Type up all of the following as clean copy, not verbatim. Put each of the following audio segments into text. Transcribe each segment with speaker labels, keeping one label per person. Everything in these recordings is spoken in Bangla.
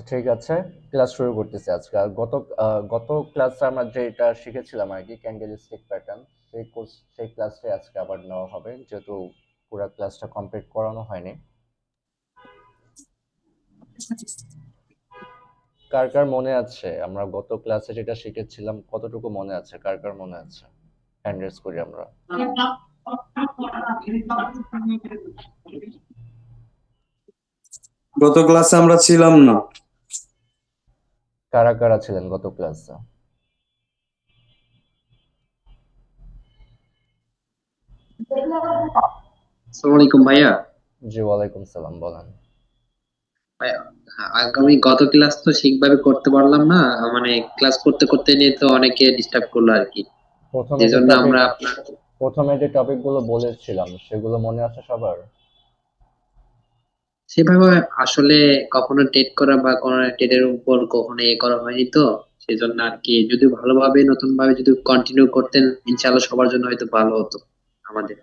Speaker 1: ঠিক আছে, ক্লাস শুরু করতেছি আজকে। আর গত ক্লাসে আমরা যেটা শিখেছিলাম আর কি, ক্যান্ডেলস্টিক প্যাটার্ন, সেই ক্লাসটাই আজকে আবার নেওয়া হবে, যেহেতু পুরো ক্লাসটা কমপ্লিট করানো হয়নি। কার কার মনে আছে আমরা গত ক্লাসে যেটা শিখেছিলাম, কতটুকু মনে আছে? কার কার মনে আছে? হ্যান্ড রেজ করি আমরা।
Speaker 2: গত ক্লাসে আমরা ছিলাম না।
Speaker 1: কারা কারা ছিলেন গত ক্লাসে?
Speaker 3: আসসালামু আলাইকুম ভাইয়া।
Speaker 1: জি, ওয়ালাইকুম সালাম, বলেন।
Speaker 3: ভাইয়া, আগামী গত ক্লাস তো ঠিকভাবে করতে পারলাম না। মানে ক্লাস করতে করতে নিয়ে তো অনেকে ডিস্টার্ব করলো আর কি।
Speaker 1: প্রথমে
Speaker 3: যে
Speaker 1: যে
Speaker 3: জন্য
Speaker 1: টপিক
Speaker 3: আমরা আপনার
Speaker 1: প্রথমে যে টপিকগুলো বলেছিলাম সেগুলো মনে আছে সবার?
Speaker 3: সেভাবে আসলে কখনো টেট করা বা কোনো টেটের উপর কখনো করা হয়নি তো, সেজন্য আর কি। যদি ভালোভাবে নতুন ভাবে যদি কন্টিনিউ করতেন, ইনশাআল্লাহ সবার জন্য হয়তো ভালো হতো আমাদের।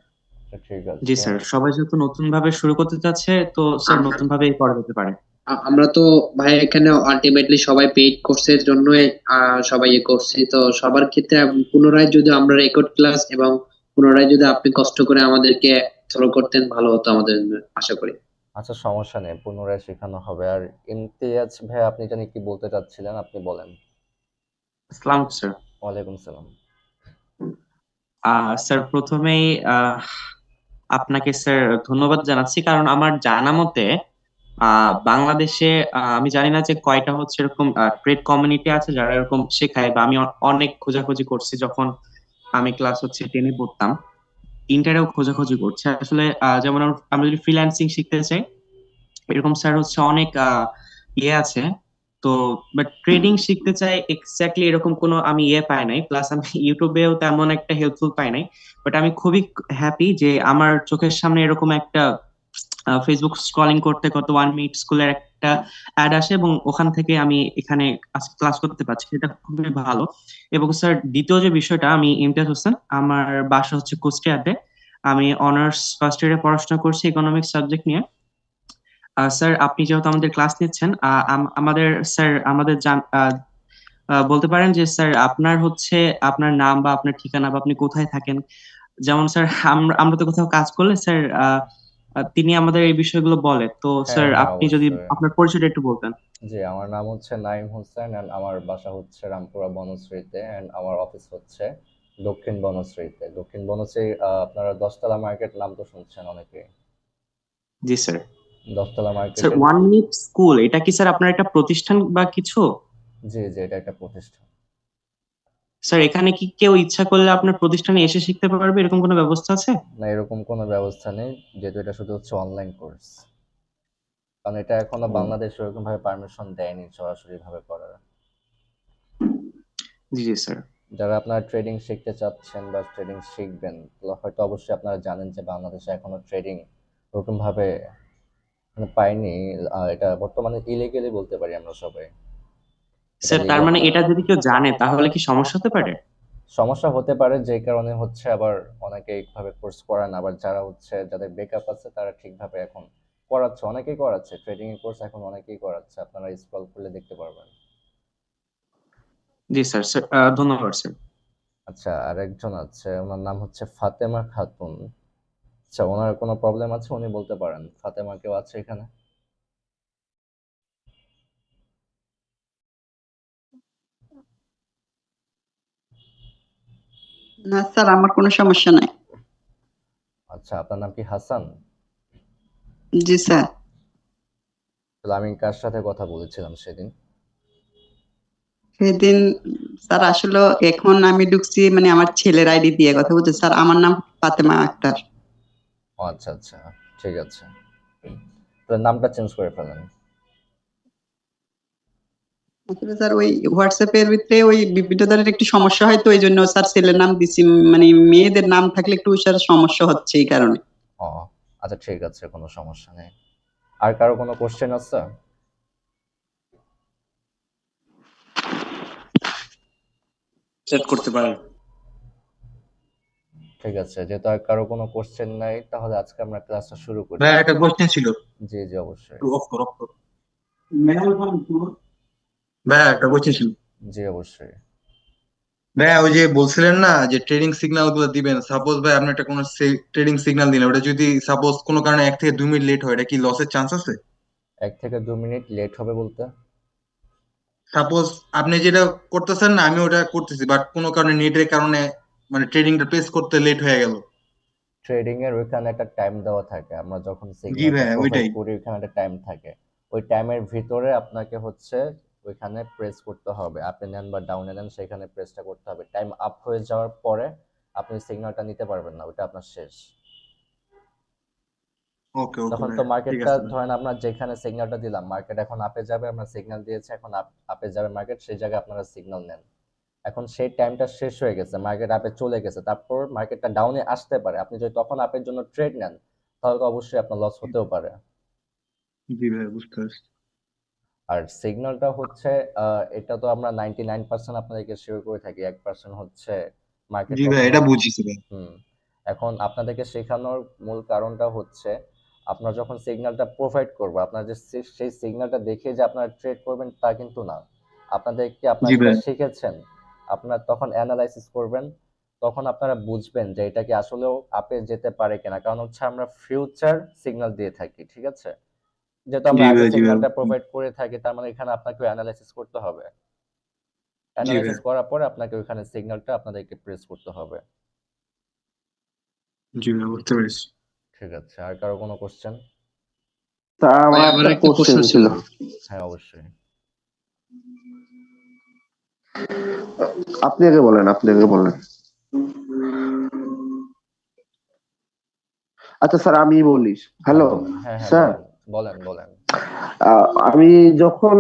Speaker 1: আচ্ছা, ঠিক
Speaker 4: জি
Speaker 1: আছে।
Speaker 4: স্যার, সবাই যেহেতু নতুন ভাবে শুরু করতে চাচ্ছে তো স্যার
Speaker 3: আম-
Speaker 4: নতুন ভাবে করা যেতে পারে।
Speaker 3: আমরা তো ভাই এখানে আলটিমেটলি সবাই পেইড কোর্সের জন্যই সবাই করছি তো। সবার ক্ষেত্রে পুনরায় যদি আমরা রেকর্ড ক্লাস এবং পুনরায় যদি আপনি কষ্ট করে আমাদেরকে ফলো করতেন, ভালো হতো আমাদের জন্য, আশা করি।
Speaker 1: আচ্ছা, সমস্যা নেই, পুনরায় শেখানো হবে। আর ইমতিয়াজ ভাই, আপনি জানি কি বলতে চাচ্ছিলেন, আপনি বলেন।
Speaker 4: আসসালাম স্যার।
Speaker 1: ওয়ালাইকুম সালাম।
Speaker 4: স্যার প্রথমেই আপনাকে স্যার ধন্যবাদ জানাচ্ছি, কারণ আমার জানা মতে বাংলাদেশে আমি জানি না যে কয়টা হচ্ছে এরকম ট্রেড কমিউনিটি আছে যারা এরকম শেখায়, বা আমি অনেক খোঁজাখুঁজি করছি যখন আমি ক্লাস হচ্ছে 10-এ পড়তাম। ইন্টারেও খোঁজাখুঁজি করছি আসলে। যেমন আমরা যদি ফ্রিল্যান্সিং শিখতে চাই, এরকম স্যার হচ্ছে অনেক ইয়ে আছে। তো বাট ট্রেডিং শিখতে চাই এক্স্যাক্টলি এরকম কোনো আমি ইয়ে পাই নাই, প্লাস আমি ইউটিউবেও তেমন একটা হেল্পফুল পাই নাই। বাট আমি খুবই হ্যাপি যে আমার চোখের সামনে এরকম একটা ফেসবুক স্ক্রলিং করতে করতে 1 মিনিট স্কুলের একটা অ্যাড আসে, এবং ওখান থেকে আমি এখানে ক্লাস করতে পারছি, সেটা খুবই ভালো। এবং স্যার দ্বিতীয় যে বিষয়টা, আমি ইমতিয়াজ হোসেন, আমার বাসা হচ্ছে কুষ্টিয়াতে। আমি অনার্স ফার্স্ট ইয়ারে পড়াশোনা করছি ইকোনমিক্স সাবজেক্ট নিয়ে। স্যার আপনি যেহেতু আমাদের ক্লাস নিচ্ছেন, আমাদের স্যার আমাদের বলতে পারেন যে স্যার আপনার হচ্ছে আপনার নাম বা আপনার ঠিকানা বা আপনি কোথায় থাকেন। যেমন স্যার আমরা আমরা তো কোথাও কাজ করলে স্যার তিনি আমাদের এই বিষয়গুলো বলে। তো
Speaker 1: হ্যাঁ
Speaker 4: স্যার
Speaker 1: হ্যাঁ,
Speaker 4: আপনি যদি
Speaker 1: অবশ্যই।
Speaker 4: আপনার পরিচয়টা একটু বলতেন।
Speaker 1: জি, আমার নাম হচ্ছে নাইম হোসেন, অ্যান্ড আমার বাসা হচ্ছে রামপুরা বনশ্রীতে, অ্যান্ড আমার অফিস হচ্ছে দক্ষিণ বনশ্রীতে। দক্ষিণ বনশ্রী, আপনারা দশতলা মার্কেট নাম তো শুনছেন অনেকে।
Speaker 4: জি স্যার।
Speaker 1: দশতলা
Speaker 4: স্যার
Speaker 1: মার্কেটের।
Speaker 4: 1 মিনিট স্কুল এটা কি স্যার আপনার একটা প্রতিষ্ঠান বা কিছু?
Speaker 1: জি জি, এটা একটা প্রতিষ্ঠান।
Speaker 4: স্যার এখানে কি কেউ ইচ্ছা করলে আপনার প্রতিষ্ঠানে এসে শিখতে পারবে, এরকম কোনো ব্যবস্থা আছে?
Speaker 1: না, এরকম কোনো ব্যবস্থা নেই, যেহেতু এটা শুধু হচ্ছে অনলাইন কোর্স। কারণ এটা এখনো
Speaker 4: ও,
Speaker 1: বাংলাদেশ ওরকম ভাবে পারমিশন দেয়নি সরাসরি ভাবে করার।
Speaker 4: জি জি স্যার।
Speaker 1: যারা আপনারা ট্রেডিং শিখতে চাচ্ছেন বা ট্রেডিং শিখবেন, তাহলে হয়তো অবশ্যই আপনারা জানেন যে বাংলাদেশে এখনো ট্রেডিং ওরকম ভাবে মানে পাইনি। এটা বর্তমানে ইলিগেলি বলতে পারি আমরা সবাই। এটা
Speaker 4: স্যার তার
Speaker 1: লিগ্যাল
Speaker 4: মানে
Speaker 1: না।
Speaker 4: এটা যদি কেউ জানে তাহলে কি সমস্যা হতে পারে?
Speaker 1: সমস্যা হতে পারে, যে কারণে হচ্ছে আবার অনেকে এইভাবে কোর্স করান। আবার যারা হচ্ছে যাদের ব্যাকআপ আছে তারা ঠিকভাবে এখন করাচ্ছে, অনেকেই করাচ্ছে ট্রেডিং এর কোর্স, এখন অনেকেই করাচ্ছে, আপনারা স্ক্রল করলে দেখতে পারবেন।
Speaker 4: জি স্যার। স্যার ধন্যবাদ স্যার।
Speaker 1: আচ্ছা, আরেকজন আছে, ওনার নাম হচ্ছে ফাতেমা খাতুন। আচ্ছা, ওনার কোনো প্রবলেম আছে উনি বলতে পারেন। ফাতেমা কেউ আছে এখানে?
Speaker 5: না স্যার, আমার কোনো সমস্যা নাই।
Speaker 1: আচ্ছা, আপনার নাম কি হাসান?
Speaker 5: জি স্যার।
Speaker 1: তাহলে আমি কার সাথে কথা বলেছিলাম সেদিন?
Speaker 5: সেদিন স্যার আসলে এখন আমি ঢুকছি, মানে আমার ছেলের আইডি দিয়ে কথা বলছি স্যার। আমার নাম ফাতেমা আক্তার।
Speaker 1: ও আচ্ছা আচ্ছা, ঠিক আছে। তাহলে নামটা চেঞ্জ করে ফেলেন।
Speaker 5: আসলে স্যার ওই হোয়াটসঅ্যাপের ভিতরে ওই বিভিন্ন ধরনের একটু সমস্যা হয়, তো এই জন্য স্যার ছেলের নাম দিছি। মানে মেয়েদের নাম থাকলে একটু স্যার সমস্যা হচ্ছে এই কারণে।
Speaker 1: ও আচ্ছা, ঠিক আছে, কোনো সমস্যা নেই। আর কারো কোনো কোশ্চেন আছে?
Speaker 2: চ্যাট করতে পারেন।
Speaker 1: ঠিক আছে, যেহেতু আর কারো কোনো কোশ্চেন নাই, তাহলে আজকে আমরা ক্লাসটা শুরু করি।
Speaker 2: ভাই একটা কোশ্চেন ছিল।
Speaker 1: জি জি, অবশ্যই।
Speaker 2: একটু অফ করো, অফ করো।
Speaker 6: ভাইয়া একটা কোয়েশ্চেন ছিল।
Speaker 1: জি অবশ্যই।
Speaker 6: ভাইয়া ওই যে বলছিলেন না যে ট্রেডিং সিগন্যাল গুলো দিবেন, সাপোজ ভাই আপনি একটা কোনো ট্রেডিং সিগন্যাল দিলেন, ওটা যদি সাপোজ কোনো কারণে 1 থেকে 2 মিনিট লেট হয়, এটা কি লসের চান্স আছে?
Speaker 1: 1 থেকে 2 মিনিট লেট হবে বলতে?
Speaker 6: সাপোজ আপনি যেটা করতেছেন না, আমি ওটা করতেছি, বাট কোনো কারণে নেটের কারণে মানে ট্রেডিংটা প্লেস করতে লেট হয়ে গেল।
Speaker 1: ট্রেডিং এর ওইখানে একটা টাইম দেওয়া থাকে, আমরা যখন
Speaker 6: জি
Speaker 1: সিগন্যালটা
Speaker 6: ভাইয়া
Speaker 1: প্রোভাইড
Speaker 6: ওইটাই।
Speaker 1: করি ওইখানে একটা টাইম থাকে। ওই টাইমের ভিতরে আপনাকে হচ্ছে ওইখানে প্রেস করতে হবে, আপনি নেন বা ডাউনে নেন সেখানে প্রেসটা করতে হবে। টাইম আপ হয়ে যাওয়ার পরে আপনি সিগন্যালটা নিতে পারবেন না, ওইটা আপনার শেষ।
Speaker 6: ওকে ওকে
Speaker 1: তখন তো
Speaker 6: ভাইয়া, ঠিক
Speaker 1: মার্কেটটা
Speaker 6: আছে ভাই।
Speaker 1: ধরেন আমরা যেখানে সিগন্যালটা দিলাম মার্কেট এখন আপে যাবে, আমরা সিগন্যাল দিয়েছি এখন আপে যাবে মার্কেট, সেই জায়গায় আপনারা সিগন্যাল নেন। এখন সেই টাইমটা শেষ হয়ে গেছে, মার্কেট আপে চলে গেছে, তারপর মার্কেটটা ডাউনে আসতে পারে, আপনি যদি তখন আপের জন্য ট্রেড নেন তাহলে তো অবশ্যই আপনার লস হতেও পারে।
Speaker 6: জি ভাইয়া বুঝতে পারছি।
Speaker 1: আর সিগন্যালটা হচ্ছে এটা তো আমরা 99% আপনাদেরকে শিওর করে থাকি, 1% হচ্ছে মার্কেট
Speaker 6: জি ভাইয়া
Speaker 1: কখনো।
Speaker 6: এটা বুঝিছি ভাই।
Speaker 1: হুম। এখন আপনাদেরকে শেখানোর মূল কারণটা হচ্ছে আপনারা যখন সিগন্যালটা প্রোভাইড করবো আপনারা যে সেই সিগন্যালটা দেখে যে আপনারা ট্রেড করবেন তা কিন্তু না। আপনারা
Speaker 6: জি
Speaker 1: যেটা
Speaker 6: ভাইয়া।
Speaker 1: শিখেছেন আপনারা তখন অ্যানালাইসিস করবেন, তখন আপনারা বুঝবেন যে এটা কি আসলেও আপে যেতে পারে কিনা, কারণ হচ্ছে আমরা ফিউচার সিগন্যাল দিয়ে থাকি, ঠিক আছে? যেহেতু আমরা
Speaker 6: জি
Speaker 1: আগে
Speaker 6: ভাইয়া। জি ভাইয়া।
Speaker 1: সিগন্যালটা প্রোভাইড করে থাকি তার মানে এখানে আপনাকে অ্যানালাইসিস করতে হবে।
Speaker 6: জি ভাইয়া।
Speaker 1: অ্যানালাইসিস করার পরে আপনাকে ওইখানে সিগন্যালটা আপনাদেরকে প্রেস করতে হবে।
Speaker 6: জি ভাইয়া বুঝতে পেরেছি।
Speaker 1: ঠিক আছে, আর কারো কোনো কোশ্চেন?
Speaker 7: তা
Speaker 3: ভাই
Speaker 7: আমার
Speaker 3: আমার
Speaker 7: একটা
Speaker 3: একটা প্রশ্ন
Speaker 7: কোশ্চেন
Speaker 3: ছিল।
Speaker 7: ছিল।
Speaker 1: হ্যাঁ অবশ্যই।
Speaker 7: আপনি আগে বলেন, আপনি আগে বলেন। আচ্ছা স্যার আমি বলি।
Speaker 1: হ্যাঁ
Speaker 7: হ্যালো
Speaker 1: বলেন, হ্যাঁ হ্যাঁ
Speaker 7: স্যার।
Speaker 1: বলেন, বলেন বলেন।
Speaker 7: আমি যখন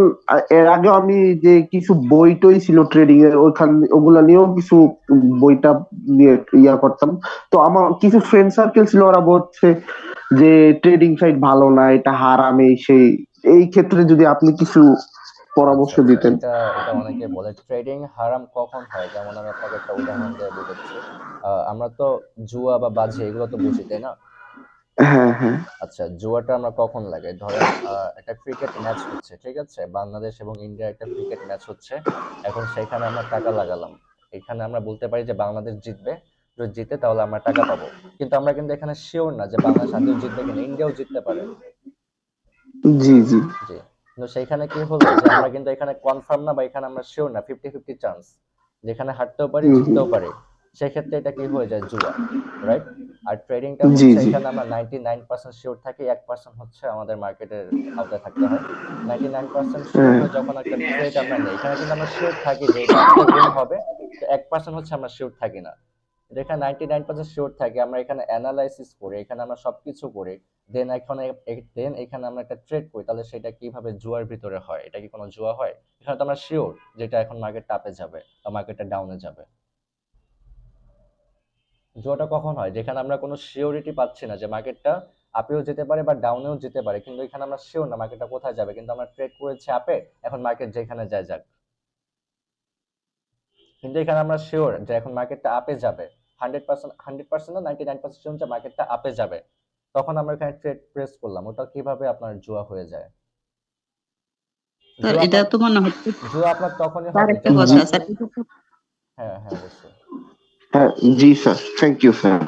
Speaker 7: এর আগে আমি যে কিছু বই টই ছিল ট্রেডিং এর, ওইখান ওগুলা নিয়েও কিছু বইটা নিয়ে ইয়া করতাম। তো আমার কিছু ফ্রেন্ড সার্কেল ছিল, ওরা বলছে যে ট্রেডিং সাইট ভালো না, এটা হারাম, এই সেই। এই ক্ষেত্রে যদি আপনি কিছু
Speaker 1: আচ্ছা
Speaker 7: পরামর্শ
Speaker 1: আচ্ছা,
Speaker 7: দিতেন।
Speaker 1: এটা এটা অনেকে বলে ট্রেডিং হারাম কখন হয়, যেমন আমি আপনাকে একটা উদাহরণ দিয়ে বুঝাচ্ছি। আমরা তো জুয়া বা বাজি এগুলো তো বুঝি তাই না?
Speaker 7: হ্যাঁ হ্যাঁ।
Speaker 1: আচ্ছা, জুয়াটা আমরা কখন লাগাই? ধরেন একটা ক্রিকেট ম্যাচ হচ্ছে, ঠিক আছে? বাংলাদেশ এবং ইন্ডিয়ার একটা ক্রিকেট ম্যাচ হচ্ছে। এখন সেখানে আমরা টাকা লাগালাম। এখানে আমরা বলতে পারি যে বাংলাদেশ জিতবে। যদি জিতে তাহলে আমরা টাকা পাবো। কিন্তু আমরা কিন্তু এখানে শিওর না যে বাংলাদেশ আদৌ জিতবে কিনা, ইন্ডিয়াও জিততে পারে।
Speaker 7: জি জি।
Speaker 1: জি। কিন্তু সেইখানে কি হলো যে আমরা কিন্তু এখানে কনফার্ম না বা এখানে আমরা শিওর না, 50-50 চান্স। যেখানে হারতেও পারি,
Speaker 7: হুম হুম।
Speaker 1: জিততেও পারি। সেক্ষেত্রে এটা কি হয়ে যায়? জুয়া। রাইট? আর ট্রেডিংটা
Speaker 7: জি
Speaker 1: হচ্ছে
Speaker 7: জি।
Speaker 1: এখানে আমরা 99% শিওর থাকি, 1% হচ্ছে আমাদের মার্কেটের আওতায় থাকতে হয়। 99% শিওর
Speaker 7: হ্যাঁ।
Speaker 1: হয়ে যখন একটা ট্রেড আমরা নেই, এখানে কিন্তু আমরা শিওর থাকি যে এটা আমাদের উইন হবে। তো 1% হচ্ছে আমরা শিওর থাকি না। যেখানে 99% শিওর থাকি, আমরা এখানে অ্যানালাইসিস করি, এখানে আমরা সবকিছু করি। দেন এখানে আমরা একটা ট্রেড করি, তাহলে সেটা কিভাবে জুয়ার ভিতরে হয়? এটা কি কোনো জুয়া হয়? এখানে তো আমরা শিওর যেটা এখন মার্কেটটা আপে যাবে বা মার্কেটটা ডাউনে যাবে। জুয়াটা কখন হয়? যেখানে আমরা কোনো সিওরিটি পাচ্ছি না যে মার্কেটটা আপেও যেতে পারে বা ডাউনেও যেতে পারে, কিন্তু এখানে আমরা শিওর না মার্কেটটা কোথায় যাবে, কিন্তু আমরা ট্রেড করেছি আপে, এখন মার্কেট যেখানে যায় যাক। কিন্তু এখানে আমরা শিওর যে এখন মার্কেটটা আপে যাবে, 100% না, 99% শিওর যে মার্কেটটা আপে যাবে, তখন আমরা এখানে ট্রেড প্রেস করলাম, ওটা কিভাবে আপনার জুয়া হয়ে যায়?
Speaker 5: স্যার
Speaker 1: জুয়া
Speaker 5: এটা
Speaker 1: আপনার
Speaker 5: তো মনে হচ্ছে।
Speaker 1: জুয়া আপনার তখনই
Speaker 5: স্যার
Speaker 1: হবে
Speaker 5: একটা
Speaker 1: যখন
Speaker 7: জি।
Speaker 5: কথা
Speaker 1: আপনি।
Speaker 5: স্যার, এটা তো।
Speaker 1: হ্যাঁ হ্যাঁ অবশ্যই।
Speaker 7: হ্যাঁ জি স্যার, থ্যাংক ইউ স্যার।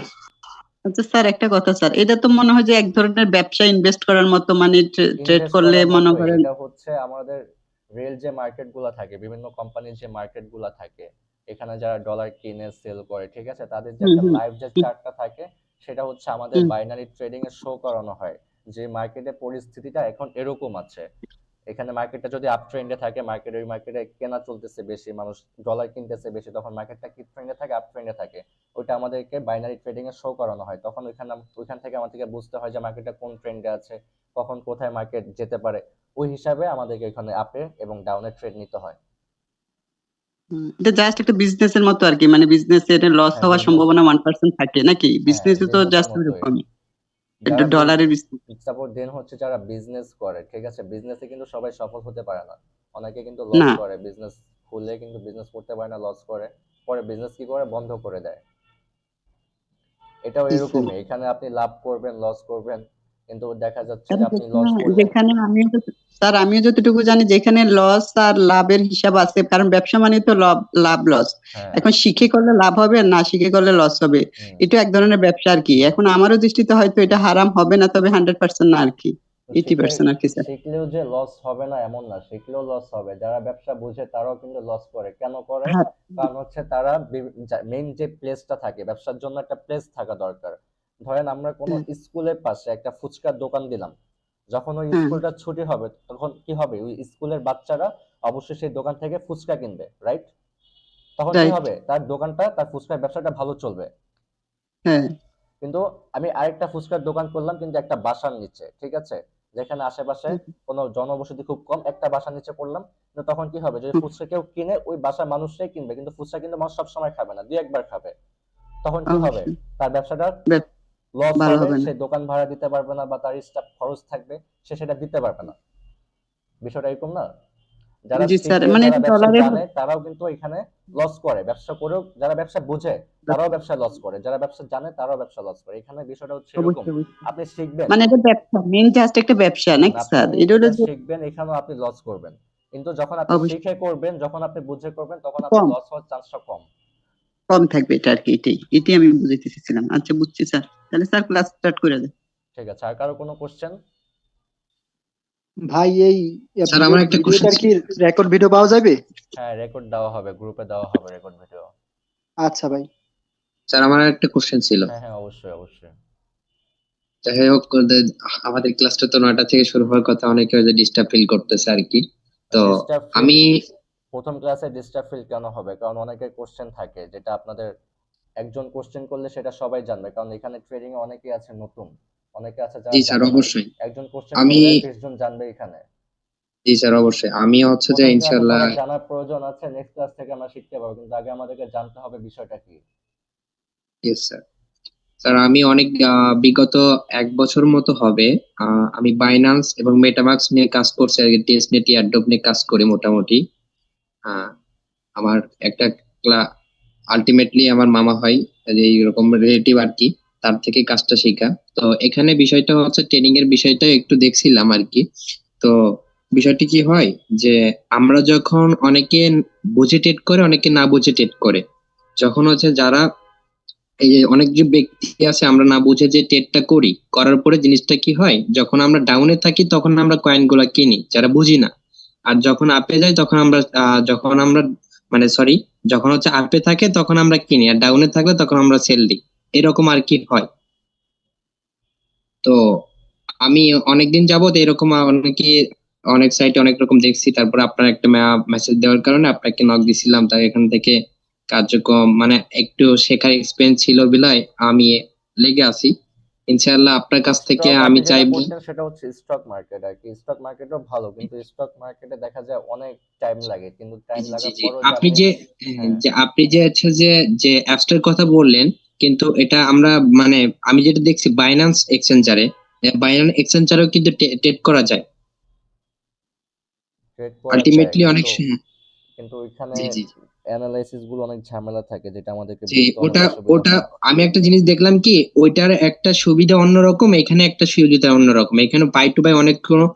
Speaker 5: আচ্ছা স্যার একটা কথা স্যার, এটা তো মনে হয় যে এক ধরনের ব্যবসা ইনভেস্ট করার মতো, মানে ট্রেড
Speaker 1: ইনভেস্ট
Speaker 5: করলে
Speaker 1: করার
Speaker 5: মনে
Speaker 1: মতোই,
Speaker 5: করেন।
Speaker 1: এটা হচ্ছে আমাদের রিয়েল যে মার্কেট গুলা থাকে, বিভিন্ন কোম্পানির যে মার্কেট গুলা থাকে, এখানে যারা ডলার কিনে সেল করে, ঠিক আছে, তাদের যে
Speaker 5: হুম
Speaker 1: একটা
Speaker 5: হুম
Speaker 1: লাইভ যে
Speaker 5: হুম
Speaker 1: চার্টটা থাকে, সেটা হচ্ছে আমাদের
Speaker 5: হুম।
Speaker 1: বাইনারি ট্রেডিং এ শো করানো হয় যে মার্কেটের পরিস্থিতিটা এখন এরকম আছে। এখানে মার্কেটটা যদি আপ ট্রেন্ডে থাকে, ওই মার্কেটে কেনা চলতেছে বেশি, মানুষ ডলার কিনতেছে বেশি, তখন মার্কেটটা কি ট্রেন্ডে থাকে? আপ ট্রেন্ডে থাকে। ওইটা আমাদেরকে বাইনারি ট্রেডিং এ শো করানো হয়, তখন ওইখান থেকে আমাদেরকে বুঝতে হয় যে মার্কেটটা কোন ট্রেন্ডে আছে, কখন কোথায় মার্কেট যেতে পারে। ওই হিসাবে আমাদেরকে এখানে আপে এবং ডাউনে ট্রেড নিতে হয়।
Speaker 5: এটা জাস্ট একটা বিজনেসের মতো আর কি, মানে বিজনেসে এটা লস
Speaker 1: হ্যাঁ
Speaker 5: হওয়ার
Speaker 1: বিজনেস।
Speaker 5: সম্ভাবনা 1% থাকে নাকি?
Speaker 1: হ্যাঁ
Speaker 5: বিজনেসে তো
Speaker 1: বিজনেসের
Speaker 5: জাস্ট
Speaker 1: মতোই।
Speaker 5: ওরকমই। এটা
Speaker 1: যারা
Speaker 5: ডলারের বিজনেস।
Speaker 1: সাপোর্ট দেন হচ্ছে যারা বিজনেস করে, ঠিক আছে, বিজনেসে কিন্তু সবাই সফল হতে পারে না। অনেকে কিন্তু লস
Speaker 5: না।
Speaker 1: করে, বিজনেস খুলে কিন্তু বিজনেস করতে পারে না, লস করে, পরে বিজনেস কি করে? বন্ধ করে দেয়। এটাও
Speaker 5: জি, জি।
Speaker 1: এরকমই, এখানে আপনি লাভ করবেন, লস করবেন, কিন্তু দেখা যাচ্ছে
Speaker 5: স্যার
Speaker 1: যে আপনি লস করলেন।
Speaker 5: যেখানে স্যার আমিও যতটুকু জানি যেখানে লস আর লাভের হিসাব আছে, কারণ ব্যবসা মানে তো লাভ লস।
Speaker 1: হ্যাঁ।
Speaker 5: এখন শিখে করলে লাভ হবে, না শিখে করলে লস হবে, এটা এক ধরনের ব্যবসা আর কি। এখন আমারও দৃষ্টিতে হয়তো এটা হারাম হবে না, তবে 100% না আর কি,
Speaker 1: তো
Speaker 5: 80% আর কি স্যার।
Speaker 1: শিখলেও যে লস হবে না এমন না, শিখলেও লস হবে। যারা ব্যবসা বুঝে তারাও কিন্তু লস করে। কেন করে?
Speaker 5: হ্যাঁ।
Speaker 1: কারণ হচ্ছে তারা মেইন যে প্লেসটা থাকে, ব্যবসার জন্য একটা প্লেস থাকা দরকার। ধরেন আমরা কোনো স্কুলের পাশে একটা ফুচকার দোকান দিলাম, যখন ওই
Speaker 5: হ্যাঁ।
Speaker 1: স্কুলটা ছুটি হবে তখন কি হবে, ওই স্কুলের বাচ্চারা অবশ্যই সেই দোকান থেকে ফুচকা কিনবে, রাইট? তখন কি
Speaker 5: রাইট।
Speaker 1: হবে, তার দোকানটা, তার ফুচকার ব্যবসাটা ভালো চলবে।
Speaker 5: হ্যাঁ।
Speaker 1: কিন্তু আমি আরেকটা ফুচকার দোকান করলাম কিন্তু একটা বাসার নিচে, ঠিক আছে, যেখানে আশেপাশে কোনো জনবসতি খুব কম, একটা বাসার নিচে করলাম। কিন্তু তখন কি হবে, যদি ফুচকা কেউ কিনে ওই বাসার মানুষরাই কিনবে, কিন্তু ফুচকা কিন্তু মানুষ সবসময় খাবে না, দুই একবার খাবে। তখন কি হবে,
Speaker 5: অবশ্যই
Speaker 1: তার ব্যবসাটা
Speaker 5: ব্যব-
Speaker 1: লস
Speaker 5: ভালো
Speaker 1: হবে,
Speaker 5: হবে না।
Speaker 1: সে দোকান ভাড়া দিতে পারবে না, বা তার স্টাফ খরচ থাকবে, সে সেটা দিতে পারবে না। বিষয়টা এরকম না? যারা
Speaker 5: জি স্যার,
Speaker 1: শিখে,
Speaker 5: মানে
Speaker 1: যারা
Speaker 5: এটা
Speaker 1: ব্যবসা
Speaker 5: ডলারের।
Speaker 1: জানে তারাও কিন্তু এখানে লস করে, ব্যবসা করেও যারা ব্যবসা বুঝে তারাও ব্যবসা লস করে, যারা ব্যবসা জানে তারাও ব্যবসা লস করে। এখানে বিষয়টা হচ্ছে এরকম,
Speaker 5: অবশ্যই অবশ্যই।
Speaker 1: আপনি শিখবেন,
Speaker 5: মানে এটা ব্যবসা, মেন জাস্ট একটা ব্যবসা নাকি
Speaker 1: আপনি
Speaker 5: স্যার? এটা হলো
Speaker 1: এটা
Speaker 5: যে
Speaker 1: শিখবেন, এখানেও আপনি লস করবেন। কিন্তু যখন আপনি
Speaker 5: অবশ্যই
Speaker 1: শিখে করবেন, যখন আপনি বুঝে করবেন, তখন আপনার
Speaker 5: কম
Speaker 1: লস হওয়ার চান্সটা কম।
Speaker 5: কম থাকবে, এটা আর কি। এটাই আমি বুঝাইতে চেয়েছিলাম। আচ্ছা, বুঝছি স্যার। তাহলে স্যার ক্লাস স্টার্ট করে দেন।
Speaker 1: ঠিক আছে, আর কারো কোনো কোশ্চেন?
Speaker 8: ভাই এই
Speaker 3: স্যার আমার একটা কোশ্চেন
Speaker 8: ভিডিওটার
Speaker 3: ছিল।
Speaker 8: কি রেকর্ড ভিডিও পাওয়া যাবে?
Speaker 1: হ্যাঁ, রেকর্ড দেওয়া হবে, গ্রুপে দেওয়া হবে রেকর্ড ভিডিও।
Speaker 8: আচ্ছা ভাই।
Speaker 3: স্যার আমার একটা কোশ্চেন ছিল।
Speaker 1: হ্যাঁ হ্যাঁ, অবশ্যই অবশ্যই।
Speaker 3: যাই হোক, আমাদের ক্লাসটা তো 9টা থেকে শুরু হওয়ার কথা, অনেকে হয়তো ডিস্টার্ব ফিল করতেছে আর কি। তো
Speaker 1: ডিস্টার্ব ফিল
Speaker 3: আমি
Speaker 1: প্রথম ক্লাসে ডিস্টার্ব ফিল কেন হবে? কারণ অনেকের কোশ্চেন থাকে, যেটা আপনাদের একজন কোশ্চেন করলে সেটা সবাই জানবে, কারণ এখানে ট্রেডিং এ অনেকেই আছে নতুন, অনেকে আছে যারা
Speaker 3: জি স্যার
Speaker 1: জানে না।
Speaker 3: অবশ্যই।
Speaker 1: একজন কোশ্চেন
Speaker 3: আমি
Speaker 1: করলে 20 জন জানবে এখানে।
Speaker 3: জি স্যার অবশ্যই, আমি হচ্ছে যে
Speaker 1: প্রথম ক্লাসে
Speaker 3: ইনশাল্লাহ।
Speaker 1: সবার জানার প্রয়োজন আছে, নেক্সট ক্লাস থেকে আমরা শিখতে পারবো, কিন্তু আগে আমাদেরকে জানতে হবে বিষয়টা কি।
Speaker 3: Yes sir. স্যার আমি অনেক বিগত 1 বছর মতো হবে আমি বাইন্যান্স এবং মেটামাস্ক নিয়ে কাজ করছি আর কি, টেস্টনেট এয়ারড্রপ নিয়ে কাজ করি মোটামুটি। আহ, আমার একটা আলটিমেটলি আমার মামা হয়, যে এইরকম রিলেটিভ আর কি, তার থেকে কাজটা শেখা। তো এখানে বিষয়টা হচ্ছে ট্রেনিং এর বিষয়টা একটু দেখছিলাম আর কি। তো বিষয়টি কি হয় যে আমরা যখন অনেকে বুঝে ট্রেড করে, অনেকে না বুঝে ট্রেড করে। যখন হচ্ছে যারা এই যে অনেক যে ব্যক্তি আছে, আমরা না বুঝে যে ট্রেডটা করি, করার পরে জিনিসটা কি হয়, যখন আমরা ডাউনে থাকি তখন আমরা কয়েন গুলা কিনি যারা বুঝি না। আর যখন আপে যায় তখন আমরা যখন আমরা মানে সরি, যখন হচ্ছে আপে থাকে তখন আমরা কিনি, আর ডাউনে থাকলে তখন আমরা সেল দিই, এরকম আর কি হয়। তো আমি অনেকদিন যাবত এরকম অনেকে অনেক সাইটে অনেক রকম দেখছি, তারপর আপনার একটা মেসেজ দেওয়ার কারণে আপনাকে নক দিছিলাম, তাই এখান থেকে কার্যক্রম মানে একটু শেখার এক্সপেরিয়েন্স ছিল বিলাই আমি লেগে আছি। ইনশাআল্লাহ আপনার কাছ থেকে
Speaker 1: স্টক,
Speaker 3: আমি
Speaker 1: আপনি যেটা
Speaker 3: চাইবো।
Speaker 1: করছেন সেটা হচ্ছে স্টক মার্কেট আর কি। স্টক মার্কেটও ভালো, কিন্তু স্টক মার্কেটে দেখা যায় অনেক টাইম লাগে, কিন্তু টাইম
Speaker 3: জি জি
Speaker 1: লাগার
Speaker 3: জি,
Speaker 1: পরেও যে
Speaker 3: আপনি
Speaker 1: আপনি,
Speaker 3: যে
Speaker 1: হ্যাঁ,
Speaker 3: যে আপনি যে হচ্ছে যে যে অ্যাপসটার কথা বললেন, কিন্তু এটা আমরা মানে আমি যেটা দেখছি বাইন্যান্স এক্সচেঞ্জারে, বাইন্যান্স এক্সচেঞ্জারেও কিন্তু ট্রেড করা যায়
Speaker 1: ট্রেড করা যায়,
Speaker 3: আলটিমেটলি অনেক
Speaker 1: কিন্তু ওইখানে
Speaker 3: জি জি
Speaker 1: অ্যানালাইসিস গুলো অনেক ঝামেলা থাকে, যেটা আমাদেরকে
Speaker 3: জি।
Speaker 1: বুঝতে অনেক
Speaker 3: ওটা
Speaker 1: অসুবিধা
Speaker 3: ওটা
Speaker 1: হয়।
Speaker 3: আমি একটা জিনিস দেখলাম কি, ওইটার একটা সুবিধা অন্যরকম, এখানে একটা সুবিধা অন্যরকম। এখানে বাই টু বাই অনেক কোনো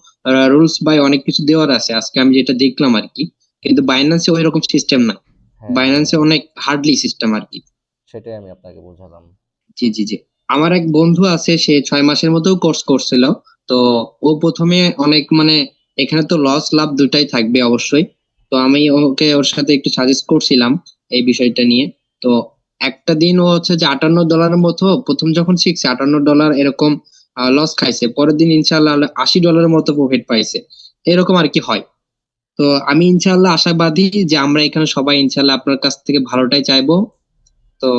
Speaker 3: রুলস বাই অনেক কিছু দেওয়ার আছে আজকে আমি যেটা দেখলাম আর কি। কিন্তু বাইন্যান্সে ওই রকম সিস্টেম না,
Speaker 1: হ্যাঁ হ্যাঁ,
Speaker 3: বাইন্যান্সে অনেক হার্ডলি সিস্টেম আর কি।
Speaker 1: সেটাই আমি আপনাকে বোঝালাম।
Speaker 3: জি জি জি। আমার এক বন্ধু আছে, সে 6 মাসের মতো কোর্স করছিল। তো ও প্রথমে অনেক মানে এখানে তো লস লাভ দুটাই থাকবে অবশ্যই। তো আমি ওকে ওর সাথে একটু সাজেস্ট করছিলাম এই বিষয়টা নিয়ে। তো একটা দিন ও হচ্ছে যে $58 মতো প্রথম যখন শিখছে, $58 এরকম লস খাইছে, পরের দিন ইনশাল্লাহ $80 মতো প্রফিট পাইছে, এরকম আর কি হয়। তো আমি ইনশাল্লাহ আশাবাদী যে আমরা এখানে সবাই ইনশাল্লাহ আপনার কাছ থেকে ভালোটাই চাইবো। তো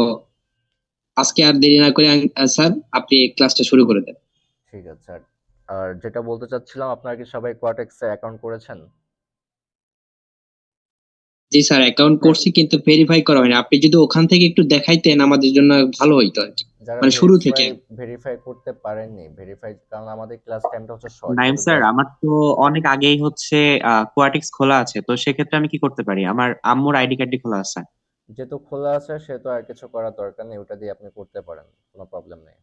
Speaker 3: আজকে আর দেরি না করে স্যার আপনি ক্লাসটা শুরু করে দেন।
Speaker 1: ঠিক আছে। আর যেটা বলতে চাচ্ছিলাম, আপনারা কি সবাই কোয়াটেক্সে অ্যাকাউন্ট করেছেন?
Speaker 3: জি স্যার, অ্যাকাউন্ট করছি কিন্তু ভেরিফাই করা হয়নি। আপনি যদি ওখান থেকে একটু দেখাইতেন আমাদের জন্য ভালো হইতো আর কি,
Speaker 1: যারা
Speaker 3: মানে শুরু থেকে।
Speaker 1: ভেরিফাই করতে পারেননি, কারণ আমাদের ক্লাস টাইমটা হচ্ছে শর্ট,
Speaker 4: নাইম
Speaker 1: যেহেতু
Speaker 4: স্যার,
Speaker 1: ক্লাস,
Speaker 4: আমার তো অনেক আগেই হচ্ছে কোয়াটিক্স খোলা আছে, তো সেক্ষেত্রে আমি কি করতে পারি? আমার আম্মুর আইডি কার্ডটি খোলা আছে।
Speaker 1: যেহেতু খোলা আছে সেহেতু আর কিছু করার দরকার নেই, ওটা দিয়ে আপনি করতে পারেন, কোনো প্রবলেম নেই।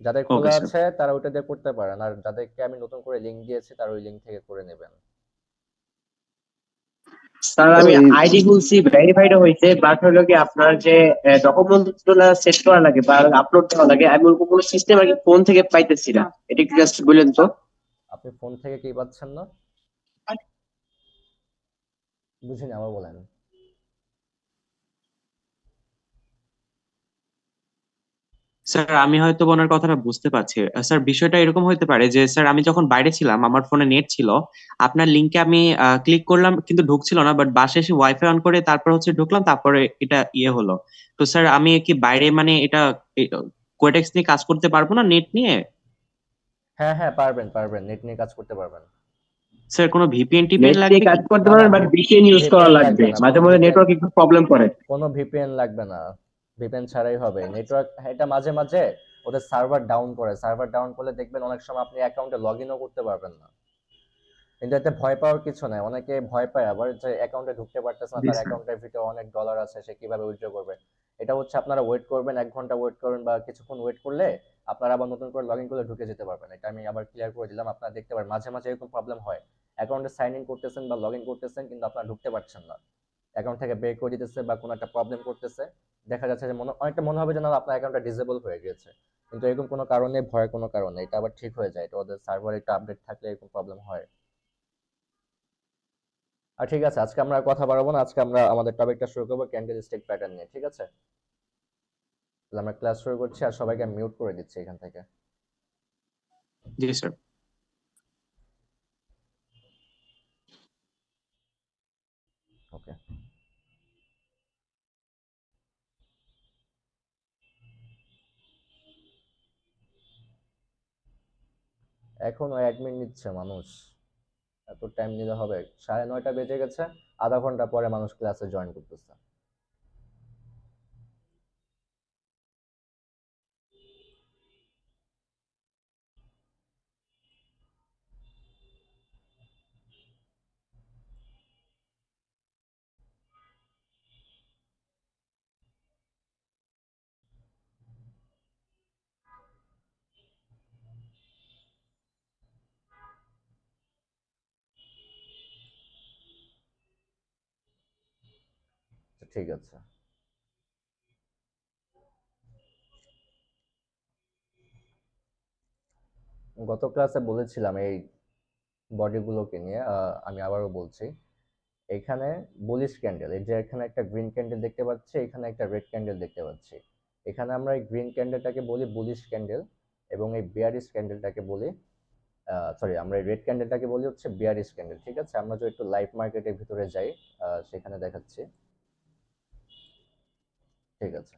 Speaker 1: যাদের
Speaker 4: ওকে
Speaker 1: খোলা
Speaker 4: স্যার।
Speaker 1: আছে তারা ওইটা দিয়ে করতে পারেন, আর যাদেরকে আমি নতুন করে লিংক দিয়েছি তারা ওই লিংক থেকে করে নেবেন।
Speaker 9: স্যার আমি আইডি খুলছি, ভেরিফাইড হয়েছে, বাট হলো কি আপনার যে ডকুমেন্ট গুলো সেট করা লাগে বা আপলোড করা লাগে, আমি ওরকম কোনো সিস্টেম আর কি ফোন থেকে পাইতেছি না। এটা একটু জাস্ট বলেন তো।
Speaker 1: আপনি ফোন থেকে কি পাচ্ছেন না? বুঝিনি, আবার বলেন।
Speaker 4: স্যার আমি হয়তো ওনার কথাটা বুঝতে পারছি। স্যার বিষয়টা এরকম হতে পারে যে স্যার আমি যখন বাইরে ছিলাম আমার ফোনে নেট ছিল, আপনার লিংকে আমি ক্লিক করলাম কিন্তু ঢুকছিল না, বাট বাসায় এসে ওয়াইফাই অন করে তারপর হচ্ছে ঢুকলাম, তারপরে এটা ইয়ে হলো। তো স্যার আমি কি বাইরে মানে এটা কোয়েটেক্স নিয়ে কাজ করতে পারবো না, নেট নিয়ে?
Speaker 1: হ্যাঁ হ্যাঁ, পারবেন পারবেন, নেট নিয়ে কাজ করতে পারবেন।
Speaker 4: স্যার কোনো ভিপিএন টিপিএন
Speaker 9: নেট দিয়ে
Speaker 4: লাগবে
Speaker 9: কাজ
Speaker 4: কি?
Speaker 9: করতে
Speaker 1: না না,
Speaker 9: পারবেন, বাট ভিপিএন ইউজ করা
Speaker 1: ভিপিএন
Speaker 9: লাগবে,
Speaker 1: লাগবে না,
Speaker 9: মাঝে
Speaker 1: কোনো
Speaker 9: মধ্যে
Speaker 1: ভিপিএন,
Speaker 9: নেটওয়ার্ক একটু প্রবলেম করে।
Speaker 1: কোনো ভিপিএন লাগবে না, ভিপিএন ছাড়াই হবে নেটওয়ার্ক। এটা মাঝে মাঝে ওদের সার্ভার ডাউন করে, সার্ভার ডাউন করলে দেখবেন অনেক সময় আপনি অ্যাকাউন্টে লগ ইনও করতে পারবেন না। কিন্তু এতে ভয় পাওয়ার কিছু নাই। অনেকে ভয় পায় আবার যে অ্যাকাউন্টে ঢুকতে পারতেছে না,
Speaker 9: জি
Speaker 1: তার
Speaker 9: স্যার।
Speaker 1: অ্যাকাউন্টের ভিতরে অনেক ডলার আছে, সে কিভাবে উইথড্র করবে। এটা হচ্ছে আপনারা ওয়েট করবেন, 1 ঘন্টা ওয়েট করবেন বা কিছুক্ষণ ওয়েট করলে আপনারা আবার নতুন করে লগ ইন করলে ঢুকে যেতে পারবেন। এটা আমি আবার ক্লিয়ার করে দিলাম, আপনারা দেখতে পারেন মাঝে মাঝে এরকম প্রবলেম হয়। অ্যাকাউন্টে সাইন ইন করতেছেন বা লগ ইন করতেছেন কিন্তু আপনারা ঢুকতে পারছেন না, অ্যাকাউন্ট থেকে বের করে দিতেছে বা কোনো একটা প্রবলেম করতেছে। দেখা যাচ্ছে যে অনেকটা মনে হবে যেন আপনার অ্যাকাউন্টটা ডিসেবল হয়ে গিয়েছে, কিন্তু এরকম কোনো কারণে, ভয়ের কোনো কারণ নেই। এটা আবার ঠিক হয়ে যায়, এটা ওদের সার্ভারে একটু আপডেট থাকলে এরকম প্রবলেম হয়। আর ঠিক আছে, আজকে আমরা আর কথা বাড়াবো না, আজকে আমরা আমাদের টপিকটা শুরু করবো ক্যান্ডেল স্টিক প্যাটার্ন নিয়ে, ঠিক আছে? তাহলে আমরা ক্লাস শুরু করছি, আর সবাইকে মিউট করে দিচ্ছি এখান থেকে।
Speaker 4: জি স্যার।
Speaker 1: ওকে, এখন ওই অ্যাডমিন নিচ্ছে মানুষ, এত টাইম নিলে হবে? 9:30 বেজে গেছে, আধা ঘন্টা পরে মানুষ ক্লাসে জয়েন করতেছে। আচ্ছা, ঠিক আছে। গত ক্লাসে বলেছিলাম এই বডিগুলোকে নিয়ে, আমি আবারও বলছি। এখানে বুলিশ ক্যান্ডেল, এই যে এখানে একটা গ্রিন ক্যান্ডেল দেখতে পাচ্ছি, এখানে একটা রেড ক্যান্ডেল দেখতে পাচ্ছি। এখানে আমরা এই গ্রিন ক্যান্ডেলটাকে বলি বুলিশ ক্যান্ডেল, এবং এই বিয়ারিশ ক্যান্ডেলটাকে বলি, সরি, আমরা এই রেড ক্যান্ডেলটাকে বলি হচ্ছে বিয়ারিশ ক্যান্ডেল, ঠিক আছে? আমরা যদি একটু লাইভ মার্কেটের ভিতরে যাই, সেখানে দেখাচ্ছি, ঠিক আছে?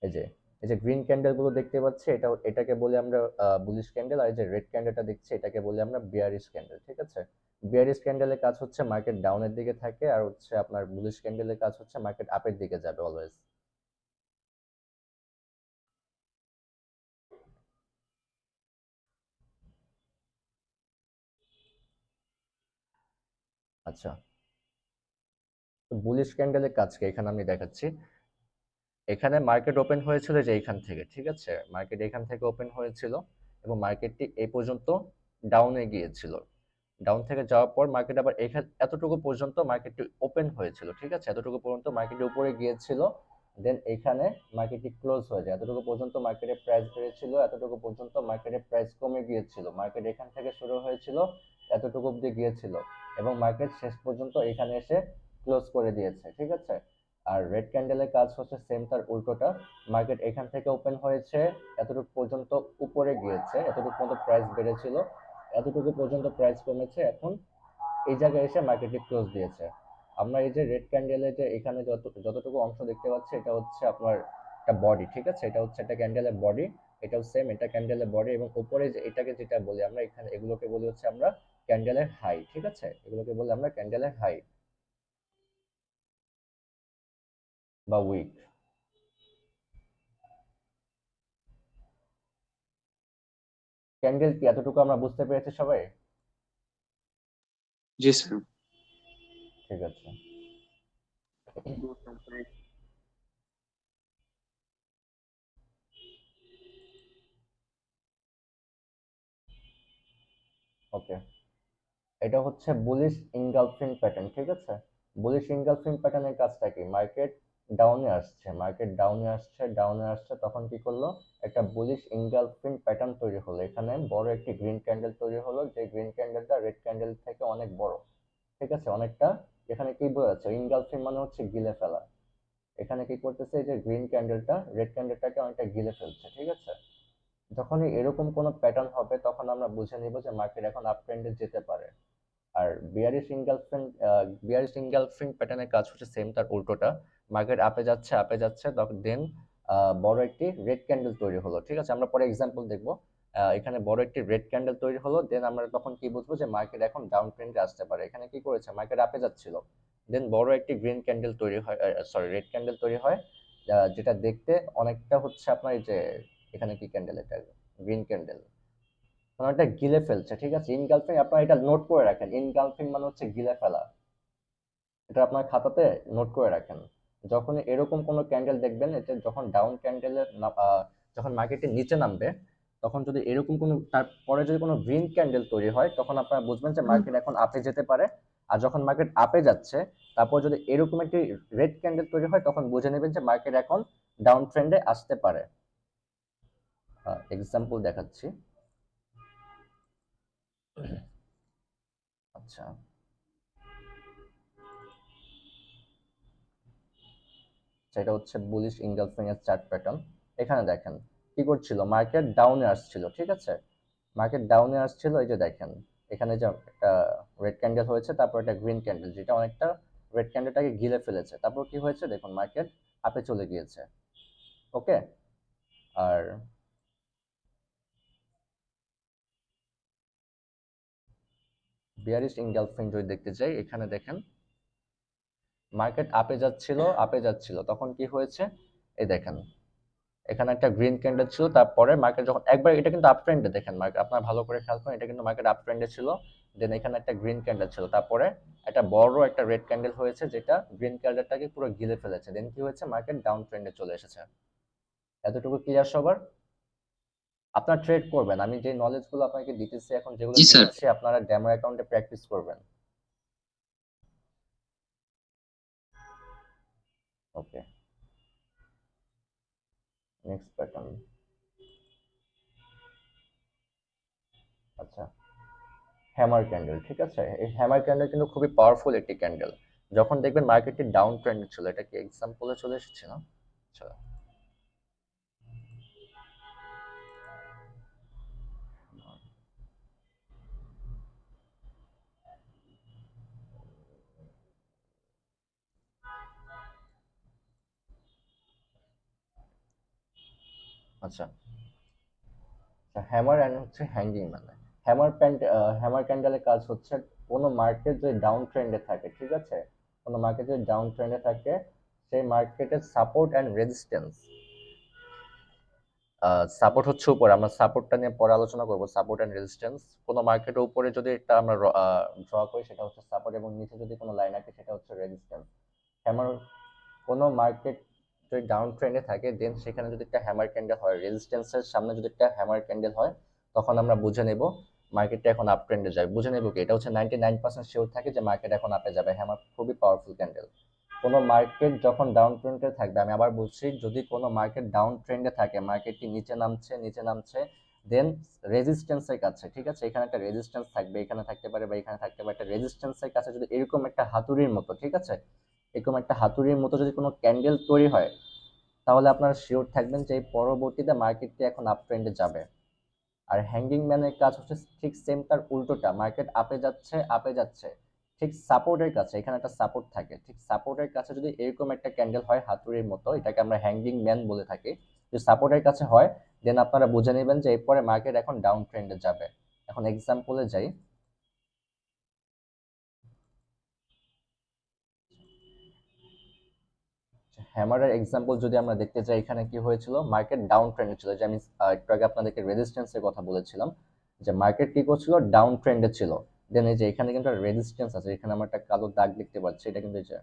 Speaker 1: এই যে এই যে গ্রিন ক্যান্ডেল গুলো দেখতে পাচ্ছি, এটাকে বলি আমরা বুলিশ ক্যান্ডেল, আর এই যে রেড ক্যান্ডেলটা দেখছি এটাকে বলি আমরা বিয়ারিশ ক্যান্ডেল, ঠিক আছে? বিয়ারিশ ক্যান্ডেলের কাজ হচ্ছে মার্কেট ডাউনের দিকে থাকে, আর হচ্ছে আপনার বুলিশ ক্যান্ডেলের কাজ হচ্ছে মার্কেট আপের দিকে যাবে অলওয়েজ। আচ্ছা, তো বুলিশ ক্যান্ডেলের কাজকে এখানে আমি দেখাচ্ছি। এখানে মার্কেট ওপেন হয়েছিল যে এইখান থেকে, ঠিক আছে? মার্কেট এখান থেকে ওপেন হয়েছিল এবং মার্কেটটি এই পর্যন্ত ডাউনে গিয়েছিল। ডাউন থেকে যাওয়ার পর মার্কেট আবার এখানে এতটুকু পর্যন্ত মার্কেটটি ওপেন হয়েছিল, ঠিক আছে? এতটুকু পর্যন্ত মার্কেটটি উপরে গিয়েছিল, দেন এখানে মার্কেটটি ক্লোজ হয়ে যায়। এতটুকু পর্যন্ত মার্কেটের প্রাইস বেড়েছিল, এতটুকু পর্যন্ত মার্কেটের প্রাইস কমে গিয়েছিল। মার্কেট এখান থেকে শুরু হয়েছিল, এতটুকু অব্দি গিয়েছিল, এবং মার্কেট শেষ পর্যন্ত এখানে এসে ক্লোজ করে দিয়েছে, ঠিক আছে? আর রেড ক্যান্ডেলের কাজ হচ্ছে সেম তার উল্টোটা। মার্কেট এখান থেকে ওপেন হয়েছে, এতটুকু পর্যন্ত উপরে গিয়েছে, এতটুকু পর্যন্ত প্রাইস বেড়েছিল, এতটুকু পর্যন্ত প্রাইস কমেছে, এখন এই জায়গায় এসে মার্কেটে ক্লোজ দিয়েছে। আমরা এই যে রেড ক্যান্ডেলের যে এখানে যতটুকু অংশ দেখতে পাচ্ছি, এটা হচ্ছে আপনার একটা বডি, ঠিক আছে? এটা হচ্ছে একটা ক্যান্ডেলের বডি, এটাও সেম, এটা ক্যান্ডেলের বডি, এবং উপরে যে এটাকে যেটা বলি আমরা এখানে, এগুলোকে বলি হচ্ছে আমরা ক্যান্ডেলের হাই, ঠিক আছে? এগুলোকে বলি আমরা ক্যান্ডেলের হাই বা উইক। ক্যান্ডেল কি, এতটুকু আমরা বুঝতে পেরেছি সবাই?
Speaker 4: জি স্যার।
Speaker 1: ঠিক আছে। ওকে, এটা হচ্ছে বুলিশ ইনগালফিং প্যাটার্ন, ঠিক আছে। বুলিশ ইনগালফিং প্যাটার্নের কাজটা কি, মার্কেট ডাউনে আসছে, ডাউনে আসছে, তখন কি করলো, একটা বুলিশ ইনগালফিং প্যাটার্ন তৈরি হলো, এখানে বড় একটি গ্রিন ক্যান্ডেল তৈরি হলো, যে গ্রিন ক্যান্ডেলটা রেড ক্যান্ডেল থেকে অনেক বড়, ঠিক আছে, অনেকটা। এখানে কি বোঝাচ্ছে, ইনগালফিং মানে হচ্ছে গিলে ফেলা। এখানে কি করতেছে, এই যে গ্রিন ক্যান্ডেলটা রেড ক্যান্ডেলটাকে অনেকটা গিলে ফেলছে, ঠিক আছে। যখনই এরকম কোনো প্যাটার্ন হবে তখন আমরা বুঝে নিব যে মার্কেট এখন আপ ট্রেন্ডে যেতে পারে। আর বিয়ারিশ ইনগালফিং প্যাটার্নের কাজ হচ্ছে সেম, তার উল্টোটা। মার্কেট আপে যাচ্ছে, দেন বড় একটি রেড ক্যান্ডেল তৈরি হলো, ঠিক আছে। আমরা পরে এক্সাম্পল দেখবো। এখানে বড় একটি রেড ক্যান্ডেল তৈরি হলো, দেন আমরা তখন কি বুঝবো যে মার্কেট এখন ডাউন ট্রেন্ডে আসতে পারে। এখানে কি করেছে, মার্কেট আপে যাচ্ছিল, দেন বড় একটি গ্রিন ক্যান্ডেল তৈরি হয়, সরি রেড ক্যান্ডেল তৈরি হয়, যেটা দেখতে অনেকটা হচ্ছে আপনার এই যে এখানে কি ক্যান্ডেল, এটা গ্রিন ক্যান্ডেল, মানে এটা গিলে ফেলছে, ঠিক আছে। ইনগালফিং আপনারা এটা নোট করে রাখেন, ইনগালফিং মানে হচ্ছে গিলে ফেলা, এটা আপনার খাতাতে নোট করে রাখেন। যখন এরকম কোনো ক্যান্ডেল দেখবেন, এটা যখন ডাউন ক্যান্ডেলের যখন মার্কেটের নিচে নামবে, তখন যদি এরকম কোনো তারপরে যদি কোনো গ্রিন ক্যান্ডেল তৈরি হয়, তখন আপনারা বুঝবেন যে মার্কেট এখন আপে যেতে পারে। আর যখন মার্কেট আপে যাচ্ছে, তারপর যদি এরকম একটি রেড ক্যান্ডেল তৈরি হয়, তখন বুঝে নেবেন যে মার্কেট এখন ডাউন ট্রেন্ডে আসতে পারে। এক্সাম্পল দেখাচ্ছি। আচ্ছা, সেটা হচ্ছে বুলিশ ইনগালফিং এর চার্ট প্যাটার্ন। এখানে দেখেন কি করছিল, মার্কেট ডাউনে আসছিল, ঠিক আছে, মার্কেট ডাউনে আসছিল, এই যে দেখেন এখানে যে একটা রেড ক্যান্ডেল হয়েছে, তারপর একটা গ্রিন ক্যান্ডেল, যেটা অনেকটা রেড ক্যান্ডেলটাকে গিলে ফেলেছে, তারপর কি হয়েছে দেখুন, মার্কেট আপে চলে গিয়েছে। ওকে, আর বিয়ারিশ ইনগালফিং যদি দেখতে চাই, এখানে দেখেন মার্কেট আপে যাচ্ছিল, তখন কি হয়েছে, এই দেখেন এখানে একটা গ্রিন ক্যান্ডেল ছিল, তারপরে মার্কেট যখন একবার, এটা কিন্তু আপ ট্রেন্ডে, দেখেন মার্কেট, আপনারা ভালো করে খেয়াল করেন, এটা কিন্তু মার্কেট আপ ট্রেন্ডে ছিল, দেন এখানে একটা গ্রিন ক্যান্ডেল ছিল, তারপরে একটা বড় একটা রেড ক্যান্ডেল হয়েছে, যেটা গ্রিন ক্যান্ডেলটাকে পুরো গিলে ফেলেছে, দেন কি হয়েছে, মার্কেট ডাউন ট্রেন্ডে চলে এসেছে। এতটুকু ক্লিয়ার সবার? আপনারা ট্রেড করবেন, আমি যে নলেজ গুলো আপনাকে দিতেছি এখন, যেগুলো
Speaker 3: জি স্যার।
Speaker 1: দিচ্ছি, আপনারা ডেমো অ্যাকাউন্টে প্র্যাকটিস করবেন। ওকে, নেক্সট প্যাটার্ন। আচ্ছা, হ্যামার ক্যান্ডেল, ঠিক আছে। এই হ্যামার ক্যান্ডেল কিন্তু খুবই পাওয়ারফুল একটি ক্যান্ডেল। যখন দেখবেন মার্কেটটি ডাউন ট্রেন্ডে ছিল, এটা কি এক্সাম্পলে চলে এসেছে না? আচ্ছা, আচ্ছা, হ্যামার এন্ড হচ্ছে হ্যাঙ্গিং, মানে হ্যামার ক্যান্ডেলের কাজ হচ্ছে, কোনো মার্কেট যদি ডাউন ট্রেন্ডে থাকে, ঠিক আছে, কোনো মার্কেট যদি ডাউন ট্রেন্ডে থাকে, সেই মার্কেটের সাপোর্ট অ্যান্ড রেজিস্ট্যান্স, সাপোর্ট হচ্ছে উপরে, আমরা সাপোর্টটা নিয়ে পরে আলোচনা করব, সাপোর্ট অ্যান্ড রেজিস্ট্যান্স। কোনো মার্কেটের উপরে যদি এটা আমরা ড্র করি, সেটা হচ্ছে সাপোর্ট, এবং নিচে যদি কোনো লাইন আঁকি, সেটা হচ্ছে রেজিস্ট্যান্স। হ্যামার, কোনো মার্কেট যদি ডাউন ট্রেন্ডে থাকে, দেন সেখানে যদি একটা হ্যামার ক্যান্ডেল হয়, রেজিস্ট্যান্সের সামনে যদি একটা হ্যামার ক্যান্ডেল হয়, তখন আমরা বুঝে নেব মার্কেটটা এখন আপ ট্রেন্ডে যায়। বুঝে নেব কি, এটা হচ্ছে 99% শিওর থাকে যে মার্কেট এখন আপে যাবে। হ্যামার খুবই পাওয়ারফুল ক্যান্ডেল। কোনো মার্কেট যখন ডাউন ট্রেন্ডে থাকবে, আমি আবার বলছি, যদি কোনো মার্কেট ডাউন ট্রেন্ডে থাকে, মার্কেটটি নিচে নামছে, দেন রেজিস্ট্যান্সের কাছে, ঠিক আছে, এখানে একটা রেজিস্ট্যান্স থাকবে, এখানে থাকতে পারে বা এখানে থাকতে পারে, একটা রেজিস্ট্যান্সের কাছে যদি এরকম একটা হাতুড়ির মতো, ঠিক আছে, এরকম একটা হাতুড়ির মতো যদি কোনো ক্যান্ডেল তৈরি হয়, তাহলে আপনারা শিওর থাকবেন যে এই পরবর্তীতে মার্কেটটি এখন আপ ট্রেন্ডে যাবে। আর হ্যাঙ্গিং ম্যানের কাজ হচ্ছে ঠিক সেম, তার উল্টোটা, মার্কেট আপে যাচ্ছে, ঠিক সাপোর্টের কাছে, এখানে একটা সাপোর্ট থাকে, ঠিক সাপোর্টের কাছে যদি এরকম একটা ক্যান্ডেল হয় হাতুড়ির মতো, এটাকে আমরা হ্যাঙ্গিং ম্যান বলে থাকি, যদি সাপোর্টের কাছে হয়, দেন আপনারা বুঝে নেবেন যে এরপরে মার্কেট এখন ডাউন ট্রেন্ডে যাবে। এখন এক্সাম্পলে যাই। হ্যামারের এক্সাম্পল যদি আমরা দেখতে চাই, এখানে কি হয়েছিল, মার্কেট ডাউন ট্রেন্ডে ছিল, যে আমি একটু আগে আপনাদেরকে রেজিস্ট্যান্সের কথা বলেছিলাম, যে মার্কেট কি করছিল, ডাউন ট্রেন্ডে ছিল, দেন এই যে এখানে কিন্তু রেজিস্ট্যান্স আছে, এখানে আমরা একটা কালো দাগ দেখতে পাচ্ছি, এটা কিন্তু এই যে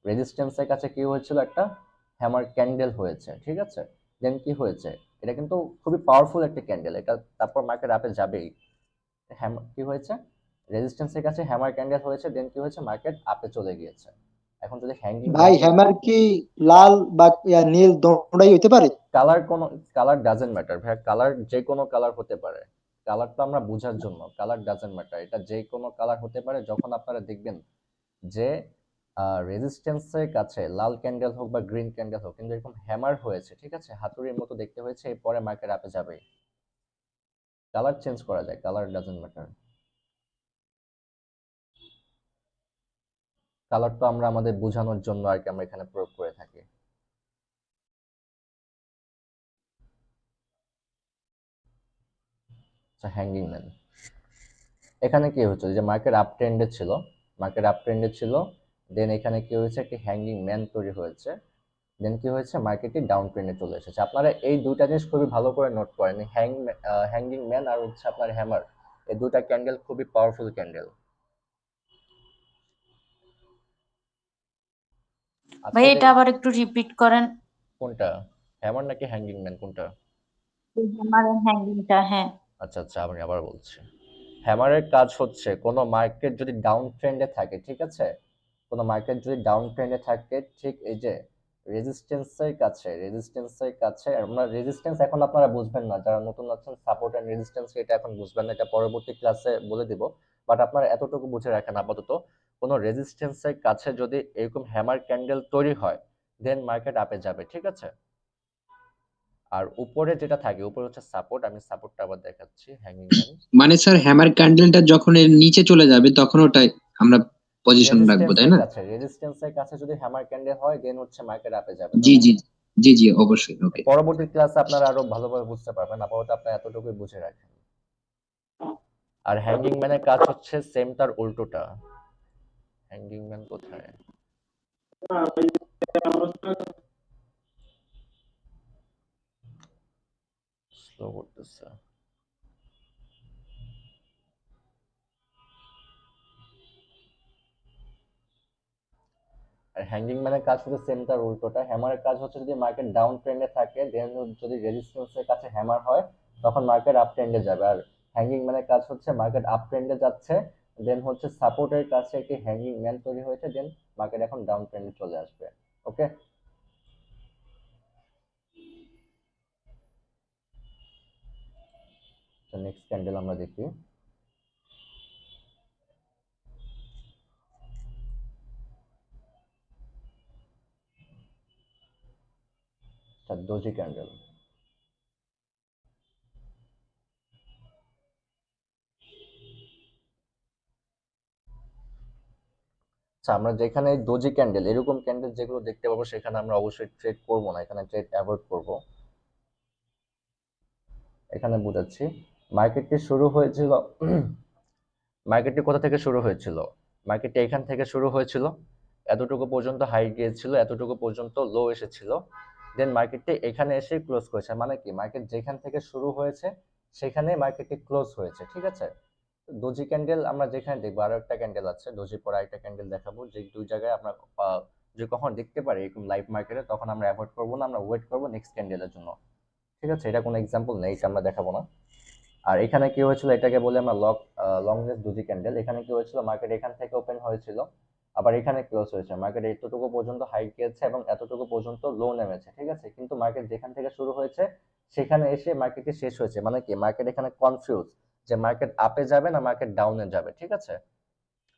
Speaker 1: রেজিস্ট্যান্সের কাছে কি হয়েছিল, একটা হ্যামার ক্যান্ডেল হয়েছে, ঠিক আছে, দেন কি হয়েছে, এটা কিন্তু খুবই পাওয়ারফুল একটা ক্যান্ডেল, এটা তারপর মার্কেট আপে যাবেই। কি হয়েছে, রেজিস্ট্যান্সের কাছে হ্যামার ক্যান্ডেল হয়েছে, দেন কি হয়েছে, মার্কেট আপে চলে গিয়েছে। এখন যদি হ্যাঙ্গিং
Speaker 8: ভাই হ্যামার কি লাল বা নীল দোনোটাই হইতে পারে?
Speaker 1: কালার ডাজেন্ট ম্যাটার ভাই, কালার যে কোনো কালার হতে পারে। কালার তো আমরা বোঝার জন্য, কালার ডাজেন্ট ম্যাটার, এটা যে কোনো কালার হতে পারে। যখন আপনারা দেখবেন যে রেজিস্ট্যান্সের কাছে লাল ক্যান্ডেল হোক বা গ্রিন ক্যান্ডেল হোক, কিন্তু এরকম হ্যামার হয়েছে, ঠিক আছে, হাতুড়ির মতো দেখতে হয়েছে, এরপরে মার্কেট আপে যাবে। কালার চেঞ্জ করা যায়, কালার ডাজেন্ট ম্যাটার। কালার তো আমরা আমাদের বোঝানোর জন্য আর কি আমরা এখানে প্রয়োগ করে থাকি। আচ্ছা, হ্যাঙ্গিং ম্যান, এখানে কি হচ্ছে, যে মার্কেট আপ ট্রেন্ডে ছিল, দেন এখানে কি হয়েছে, একটি হ্যাঙ্গিং ম্যান তৈরি হয়েছে, দেন কি হয়েছে, মার্কেটটি ডাউন ট্রেন্ডে চলে এসেছে। আপনারা এই দুইটা জিনিস খুবই ভালো করে নোট করেন, হ্যাঙ্গিং ম্যান আর হচ্ছে আপনার হ্যামার, এই দুটা ক্যান্ডেল খুবই পাওয়ারফুল ক্যান্ডেল।
Speaker 10: ভাই এটা আবার একটু রিপিট করেন।
Speaker 1: কোনটা, হ্যামার নাকি হ্যাঙ্গিং ম্যান, কোনটা?
Speaker 10: আমার হ্যাঙ্গিংটা, হ্যাঁ।
Speaker 1: আচ্ছা আচ্ছা, আমি আবার বলছি। হ্যামারের কাজ হচ্ছে কোনো মার্কেট যদি ডাউন ট্রেন্ডে থাকে, ঠিক আছে, কোনো মার্কেট যদি ডাউন ট্রেন্ডে থাকে, ঠিক এই যে রেজিস্ট্যান্সের কাছে আমরা রেজিস্ট্যান্স এখন আপনারা বুঝবেন না, যারা নতুন আছেন, সাপোর্ট এন্ড রেজিস্ট্যান্স এটা এখন বুঝবেন না, এটা পরবর্তী ক্লাসে বলে দিব। বাট আপনারা এতটুকু বুঝে রাখেন আপাতত, কোনো রেজিস্ট্যান্সের কাছে যদি এরকম হ্যামার ক্যান্ডেল তৈরি হয়, দেন মার্কেট আপে যাবে, ঠিক আছে। আর উপরে যেটা থাকে, উপরে হচ্ছে সাপোর্ট, আমি সাপোর্টটা আবার দেখাচ্ছি, হ্যাঙ্গিং ম্যান।
Speaker 3: মানে স্যার হ্যামার ক্যান্ডেলটা যখন এর নিচে চলে যাবে তখন ওটাই আমরা পজিশন রাখবো, তাই না?
Speaker 1: রেজিস্ট্যান্সের কাছে যদি হ্যামার ক্যান্ডেল হয়, দেন হচ্ছে মার্কেট আপে যাবে।
Speaker 3: জি জি জি জি অবশ্যই, ওকে।
Speaker 1: পরবর্তী ক্লাসে আপনারা আরো ভালোভাবে বুঝতে পারবেন, আপাতত আপনারা এতটুকুই বুঝে রাখেন। আর হ্যাঙ্গিং ম্যানের কাজ হচ্ছে সেম তার উল্টোটা। হ্যাঙ্গিং ম্যান কোথায়, স্লো করতেছে। আর হ্যাঙ্গিং ম্যানের কাজ হচ্ছে সেম তার উল্টোটা। হ্যামারের কাজ হচ্ছে যদি মার্কেট ডাউন ট্রেন্ডে থাকে, দেন যদি রেজিস্ট্যান্সের কাছে হ্যামার হয়, তখন মার্কেট আপ ট্রেন্ডে যাবে। আর হ্যাঙ্গিং ম্যানের কাজ হচ্ছে মার্কেট আপ ট্রেন্ডে যাচ্ছে, দেন হচ্ছে সাপোর্টের কাছে একটি হ্যাঙ্গিং ম্যান তৈরি হয়েছে, দেন মার্কেট এখন ডাউন ট্রেন্ডে চলে আসবে। ওকে, তো নেক্সট ক্যান্ডেল আমরা দেখি। Doji candle. আচ্ছা, আমরা যেখানে ডোজি ক্যান্ডেল, এরকম ক্যান্ডেল যেগুলো দেখতে পাবো, সেখানে আমরা অবশ্যই ট্রেড করব না, এখানে ট্রেড অ্যাভয়েড করব। এখানে বুঝাচ্ছি, মার্কেটটি শুরু হয়েছিল মার্কেটটি কোথা থেকে শুরু হয়েছিল, মার্কেটটি এখান থেকে শুরু হয়েছিল, এতটুকু পর্যন্ত হাই গিয়েছিল, এতটুকু পর্যন্ত লো এসেছিল, দেন মার্কেটটি এখানে এসে ক্লোজ করেছে। মানে কি, মার্কেট যেখান থেকে শুরু হয়েছে সেখানে মার্কেটটি ক্লোজ হয়েছে, ঠিক আছে। ডোজি ক্যান্ডেল আমরা যেখানে দেখবো, আরো একটা ক্যান্ডেল আছে, ডোজি পরে আরেকটা ক্যান্ডেল দেখাবো, যে দুই জায়গায় আমরা যে কখন দেখতে পারি এরকম লাইভ মার্কেটে, তখন আমরা অ্যাভয়েড করবো না, আমরা ওয়েট করবো নেক্সট ক্যান্ডেলের জন্য, ঠিক আছে। এটা কোনো এক্সাম্পল নেই, এটা আমরা দেখাবো না। আর এখানে কি হয়েছিল, এটাকে বলে আমরা লং রেঞ্জ ডোজি ক্যান্ডেল। এখানে কি হয়েছিল, মার্কেট এখান থেকে ওপেন হয়েছিল, আবার এখানে ক্লোজ হয়েছে, মার্কেট এতটুকু পর্যন্ত হাই গিয়েছে এবং এতটুকু পর্যন্ত লো নেমেছে, ঠিক আছে। কিন্তু মার্কেট যেখান থেকে শুরু হয়েছে সেখানে এসে মার্কেটটি শেষ হয়েছে। মানে কি, মার্কেট এখানে কনফিউজ যে মার্কেট আপে যাবে না মার্কেট ডাউনে যাবে, ঠিক আছে।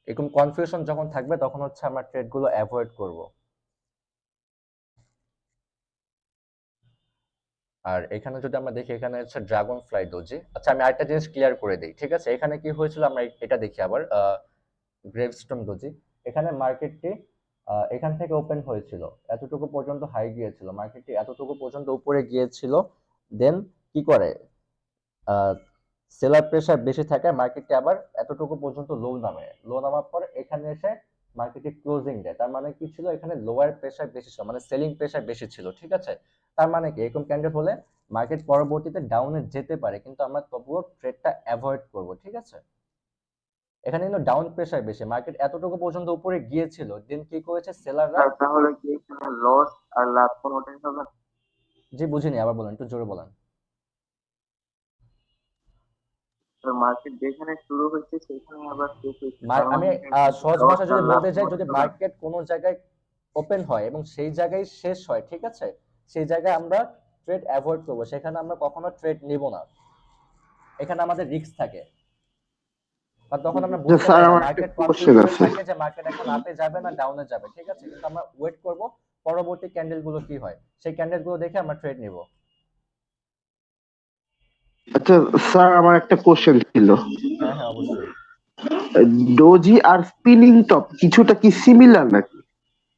Speaker 1: এরকম কনফিউশন যখন থাকবে, তখন হচ্ছে আমরা ট্রেড গুলো অ্যাভয়েড করব। আর এখানে যদি আমরা দেখি, এখানে হচ্ছে ড্রাগন ফ্লাই ডোজি। আচ্ছা, আমি আরেকটা জিনিস ক্লিয়ার করে দিই, ঠিক আছে। এখানে কি হয়েছিল, আমরা এটা দেখি আবার, গ্রেভস্টোন ডোজি। এখানে মার্কেটটি এখান থেকে ওপেন হয়েছিল, এতটুকু পর্যন্ত হাই গিয়েছিল, মার্কেটটি এতটুকু পর্যন্ত উপরে গিয়েছিল, দেন কি করে, সেলার প্রেসার বেশি থাকায় মার্কেটটি আবার এতটুকু পর্যন্ত লো নামার পর এখানে এসে মার্কেটে ক্লোজিং দেয়। তার মানে কি ছিল, এখানে লোয়ার প্রেসার বেশি ছিল, মানে সেলিং প্রেসার বেশি ছিল, ঠিক আছে। তার মানে কি, এরকম ক্যান্ডেল হলে মার্কেট পরবর্তীতে ডাউনে যেতে পারে, কিন্তু আমরা তবুও ট্রেডটা অ্যাভয়েড করব, ঠিক আছে। এখানে কিন্তু ডাউন প্রেসার বেশি, মার্কেট এতটুকু পর্যন্ত উপরে গিয়েছিল, দেন কি করেছে সেলাররা।
Speaker 9: তাহলে কি এখানে লস আর লাভ কোনোটাই হবে না?
Speaker 1: জি, বুঝিনি, আবার বলেন, একটু জোরে বলেন।
Speaker 9: মার্কেট যেখানে শুরু হয়েছে সেখানে আবার শেষ হয়েছে,
Speaker 1: আমি সহজ
Speaker 9: লস
Speaker 1: ভাষা
Speaker 9: আর
Speaker 1: যদি
Speaker 9: লাভ
Speaker 1: বলতে চাই, যদি
Speaker 9: হচ্ছে না।
Speaker 1: মার্কেট কোনো জায়গায় ওপেন হয় এবং সেই জায়গায় শেষ হয়, ঠিক আছে, সেই জায়গায় আমরা ট্রেড অ্যাভয়েড করবো, সেখানে আমরা কখনো ট্রেড নিব না, এখানে আমাদের রিস্ক থাকে। আর তখন আমরা বুঝতে
Speaker 7: স্যার
Speaker 1: পারি না,
Speaker 7: আমার একটা
Speaker 1: মার্কেট
Speaker 7: কোশ্চেন
Speaker 1: কনফিউজ হয়ে
Speaker 7: আছে।
Speaker 1: থাকে যে মার্কেট এখন আপে যাবে না ডাউনে যাবে, ঠিক আছে, কিন্তু আমরা ওয়েট করব পরবর্তী ক্যান্ডেল গুলো কি হয়, সেই ক্যান্ডেল গুলো দেখে আমরা ট্রেড নিব।
Speaker 7: আচ্ছা স্যার, আমার একটা কোশ্চেন ছিল।
Speaker 1: হ্যাঁ হ্যাঁ অবশ্যই।
Speaker 7: ডোজি আর স্পিনিং টপ কিছুটা কি সিমিলার নাকি?